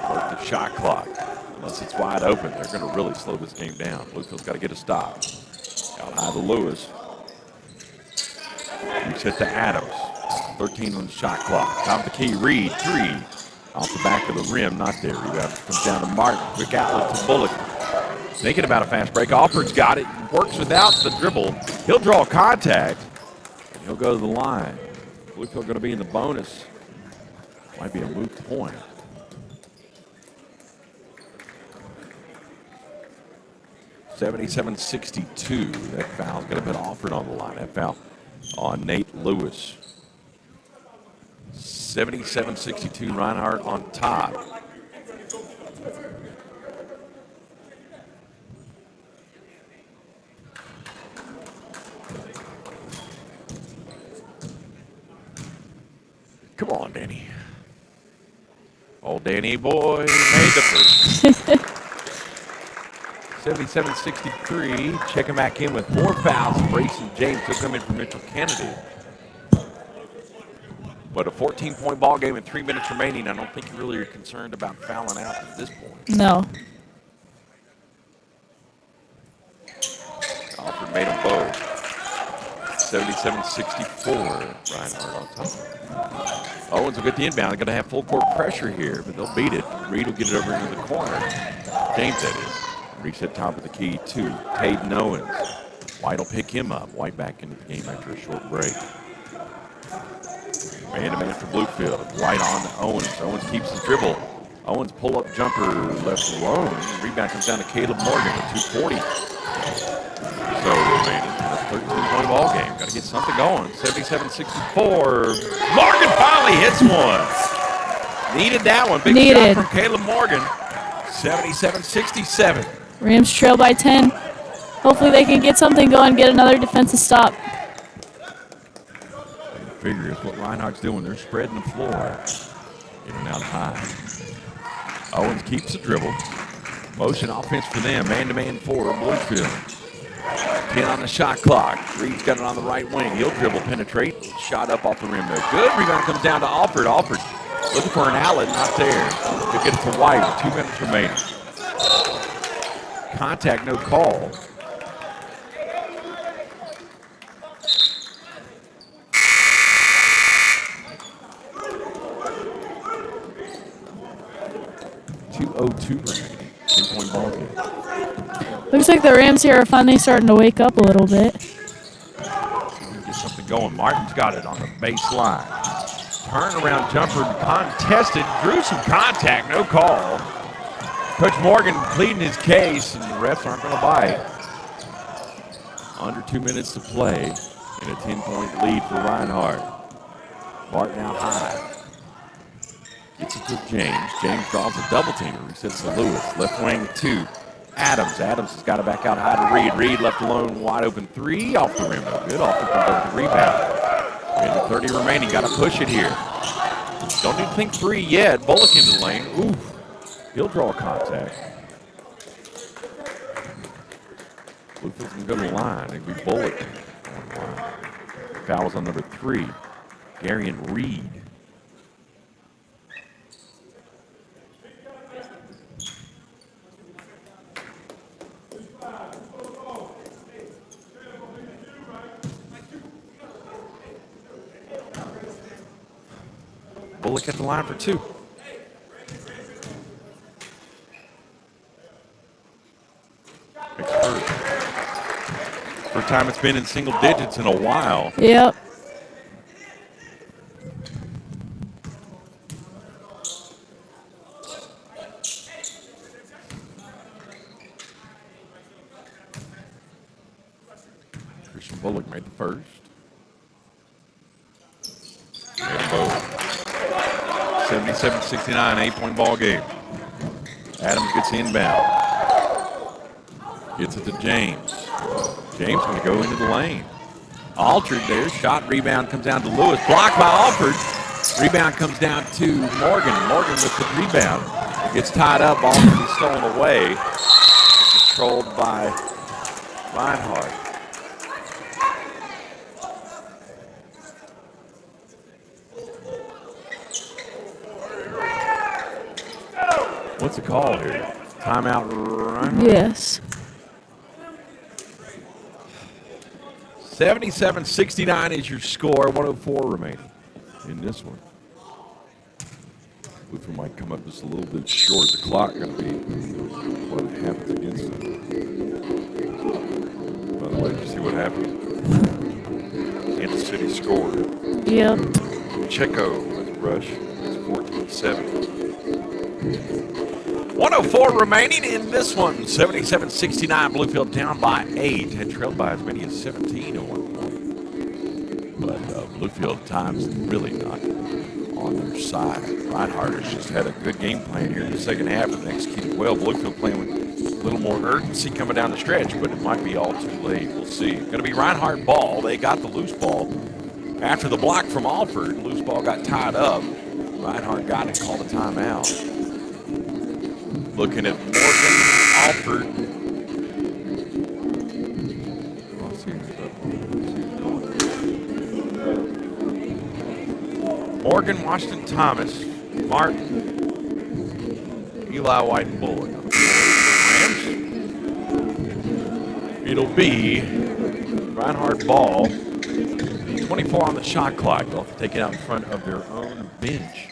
Work the shot clock. Unless it's wide open, they're going to really slow this game down. Bluefield's got to get a stop. Out high to Lewis. Reset to Adams. 13 on the shot clock. Top of the key. Reed, 3. Off the back of the rim. Not there. Rebound comes down to Martin. Quick outlet to Bullock. Thinking about a fast break. Alford's got it. Works without the dribble. He'll draw contact. And he'll go to the line. Bluefield going to be in the bonus. Might be a moot point. (77-62). That foul's going to put Alford on the line. That foul on Nate Lewis. 77-62. Reinhardt on top. Come on, Danny. Old Danny boy made the first. 77-63. Checking back in with more fouls. Brayson James will come in for Mitchell Kennedy. But a 14-point ball game and 3 minutes remaining. I don't think you really are concerned about fouling out at this point. No. Alford made them both. 77-64. Reinhardt on top. Owens will get the inbound. They're going to have full court pressure here, but they'll beat it. Reed will get it over into the corner. James, that is. Reset top of the key to Tayden Owens. White will pick him up. White back into the game after a short break. Man-to-man for Bluefield. White on to Owens. Owens keeps the dribble. Owens pull-up jumper left alone. Rebound comes down to Caleb Morgan with 2:40. So remaining. A 13-point ball game. Got to get something going. 77-64. Morgan finally hits one. Needed that one. Big shot from Caleb Morgan. 77-67. Rams trail by 10. Hopefully they can get something going, get another defensive stop. Figure it's what Reinhardt's doing. They're spreading the floor. In and out high. Owens keeps the dribble. Motion offense for them. Man-to-man for Bluefield. 10 on the shot clock. Reed's got it on the right wing. He'll dribble, penetrate. Shot up off the rim there. Good. Rebound comes down to Alford. Alford looking for an outlet. Not there. He'll get it to White with 2 minutes remaining. Contact, no call. .02 remaining. 2-point ball game. Looks like the Rams here are finally starting to wake up a little bit. Get something going. Martin's got it on the baseline. Turnaround jumper contested. Drew some contact. No call. Coach Morgan pleading his case, and the refs aren't going to bite. Under 2 minutes to play in a 10-point lead for Reinhardt. Martin out high. Gets it to James. James draws a double teamer. Resets to Lewis. Left wing to Adams. Adams has got it back out high to Reed. Reed left alone, wide open 3 off the rim. No good. Off the rebound. Minute 30 remaining. Got to push it here. Don't even think three yet. Bullock into the lane. Oof. He'll draw contact. Bluefield's going to go to the line. It'll be Bullock on the line. Fouls on number 3. Garion Reed. Bullock at the line for 2. First time it's been in single digits in a while. Yep. Christian Bullock made the first. Made them both. 77-69, 8-point ball game. Adams gets inbound. Gets it to James. James going to go into the lane. Altered there. Shot rebound comes down to Lewis. Blocked by Alford. Rebound comes down to Morgan. Morgan with the rebound. Gets tied up. Ball can be stolen away. Controlled by Reinhardt. What's the call here? Timeout, Reinhardt? Yes. 77-69 is your score. 104 remaining in this one. Bluefield might come up just a little bit short. The clock going to be what happens against them. By the way, did you see what happened? Kansas City scored. Yep. Checo with the rush. It's 14-7. 104 remaining in this one. 77-69. Bluefield down by 8. Had trailed by as many as 17 at one point. But Bluefield time's really not on their side. Reinhardt has just had a good game plan here in the second half and executed well. Bluefield playing with a little more urgency coming down the stretch, but it might be all too late. We'll see. Going to be Reinhardt ball. They got the loose ball. After the block from Alford, loose ball got tied up. Reinhardt got it, called a timeout. Looking at Morgan, Alford. Morgan, Washington Thomas, Martin, Eli White, and Bullock. Rams. It'll be Reinhardt ball. 24 on the shot clock. They'll have to take it out in front of their own bench.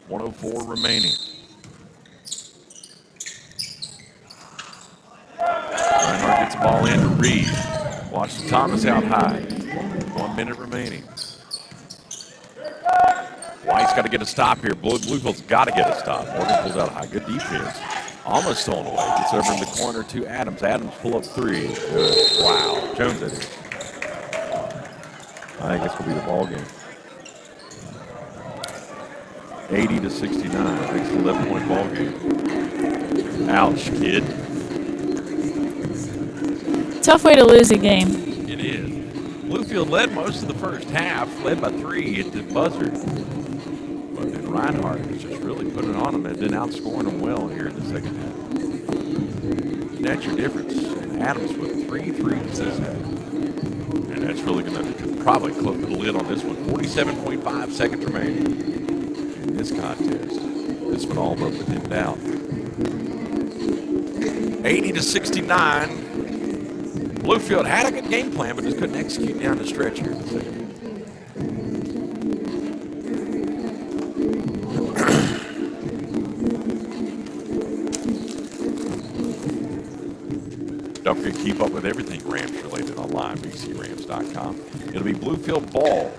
104 remaining. Reinhardt gets the ball in to Reed. Washington Thomas out high. 1 minute remaining. White's got to get a stop here. Bluefield's got to get a stop. Morgan pulls out high. Good defense. Almost stolen away. Gets over in the corner to Adams. Adams pull up 3. Good. Wow. Jones at it. I think this will be the ball game. 80-69. I think it's an 11-point ball game. Ouch, kid. Tough way to lose a game. It is. Bluefield led most of the first half, led by 3 at the buzzer. But then Reinhardt is just really putting it on them and then outscoring them well here in the second half. And that's your difference. And Adams with 3 threes this half. And that's really going to probably close the lid on this one. 47.5 seconds remaining in this contest. This one all but within doubt. 80-69. Bluefield had a good game plan, but just couldn't execute down the stretch here in the second. Don't forget to keep up with everything Rams related online, bcrams.com. It'll be Bluefield ball.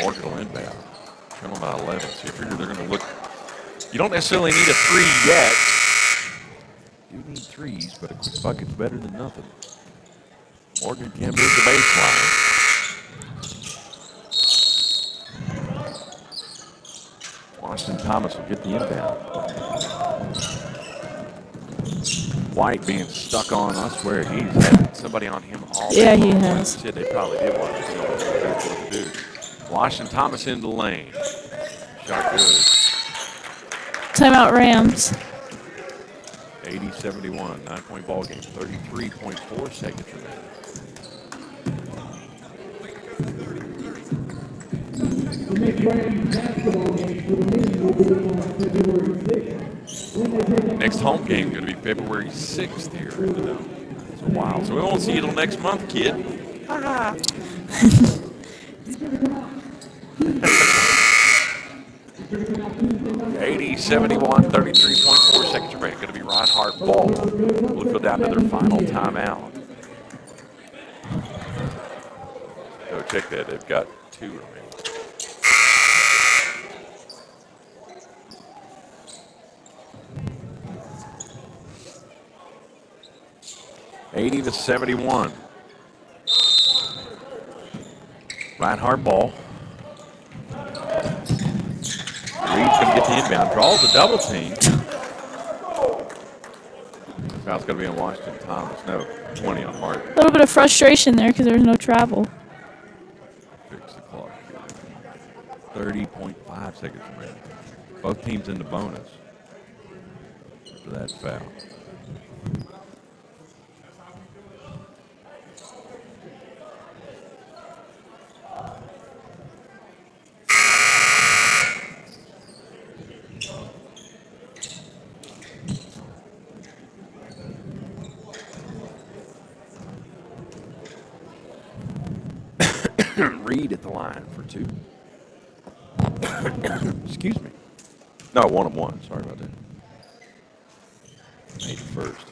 Morgan will inbound. Trailing by 11. So you figure they're going to look. You don't necessarily need a 3 yet. You need 3s, but a quick bucket's better than nothing. Morgan can move the baseline. Washington Thomas will get the inbound. White being stuck on, I swear, he's had somebody on him all day. Yeah, he has. Shit, they probably did want to know what to do. Washington Thomas into the lane. Shot good. Timeout Rams. 80-71, 9-point ball game. 33.4 seconds remaining. The next Rams basketball game for the men will be on February 6th. Next home game going to be February 6th here in the Dome. It's a while, so we won't see you till next month, kid. 80-71, 33.4 seconds remaining. Going to be Reinhardt ball. Bluefield down to their final timeout. Go check that. They've got 2 remaining. (80-71). Reinhardt ball. Reed's going to get the inbound. Draws a double team. Foul's going to be on Washington Thomas. No, 20 on Martin. A little bit of frustration there because there was no travel. Fix the clock here. 30.5 seconds remaining. Both teams in the bonus after that foul. Reed at the line for 2. Excuse me. No, 1-on-1. Sorry about that. Made it first.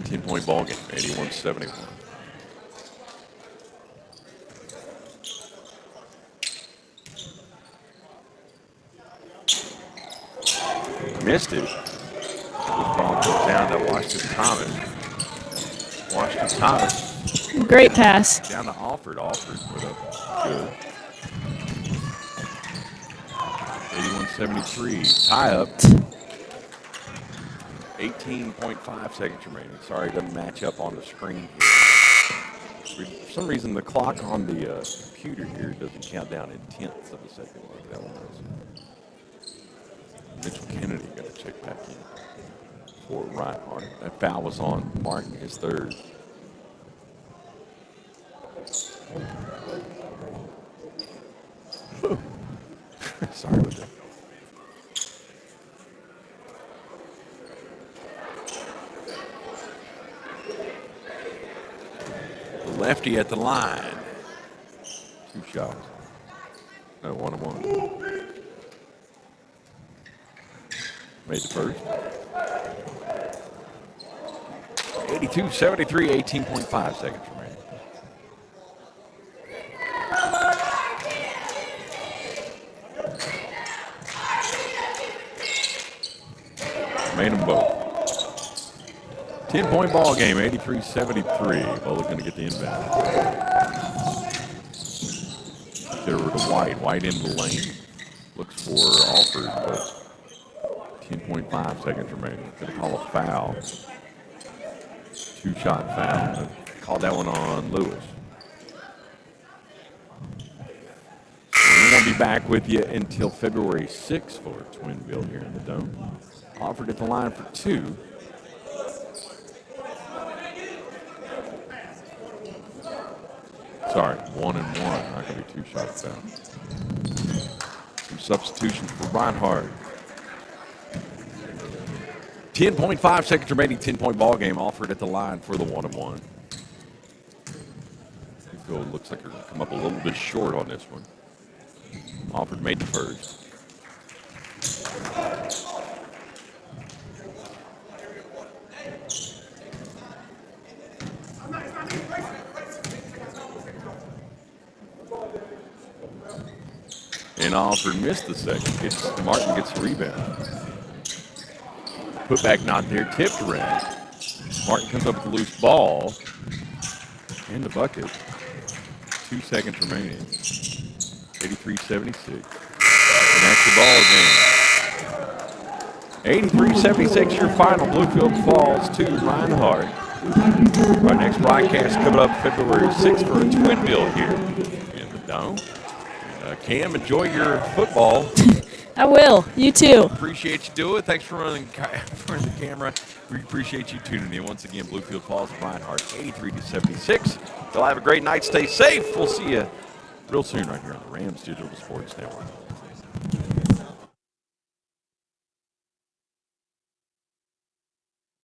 10-point ball game, 81-71. Missed it. Ball goes down to Washington Thomas. Washington Thomas. Great pass. Down to Alford. Alford with a good. 81-73. Tie up. 18.5 seconds remaining. Sorry, it doesn't match up on the screen here. For some reason, the clock on the computer here doesn't count down in tenths of a second like that one does. Mitchell Kennedy got to check back in for Reinhardt. That foul was on Martin, his 3rd. Sorry about that. The lefty at the line. 2 shots. No, 1-on-1. Made the first. 82-73, 18.5 seconds remaining. Made them both. 10-point ball game, 83-73. Bowler's going to get the inbound. Get over to White. White into the lane. Looks for Alford, but 10.5 seconds remaining. Going to call a foul. 2-shot foul. Called that one on Lewis. So we're going to be back with you until February 6th for Twinville here in the Dome. Offered at the line for 2. Sorry, 1-1. Not going to be 2-shot foul. Some substitutions for Reinhardt. 10.5 seconds remaining, 10-point ball game. Offered at the line for the 1-1. Bluefield looks like they're going to come up a little bit short on this one. Alford made the first. And Alford missed the second. Martin gets the rebound. Put back not there, tipped around. Martin comes up with a loose ball. And the bucket. 2 seconds remaining. 83-76. And that's the ball game. 83-76, your final. Bluefield falls to Reinhardt. Our next broadcast coming up February 6th for a twin bill here in the Dome. Cam, enjoy your football. I will. You too. Appreciate you doing it. Thanks for running the camera. We appreciate you tuning in. Once again, Bluefield falls to Reinhardt, 83-76. Y'all have a great night. Stay safe. We'll see you real soon right here on the Rams Digital Sports Network.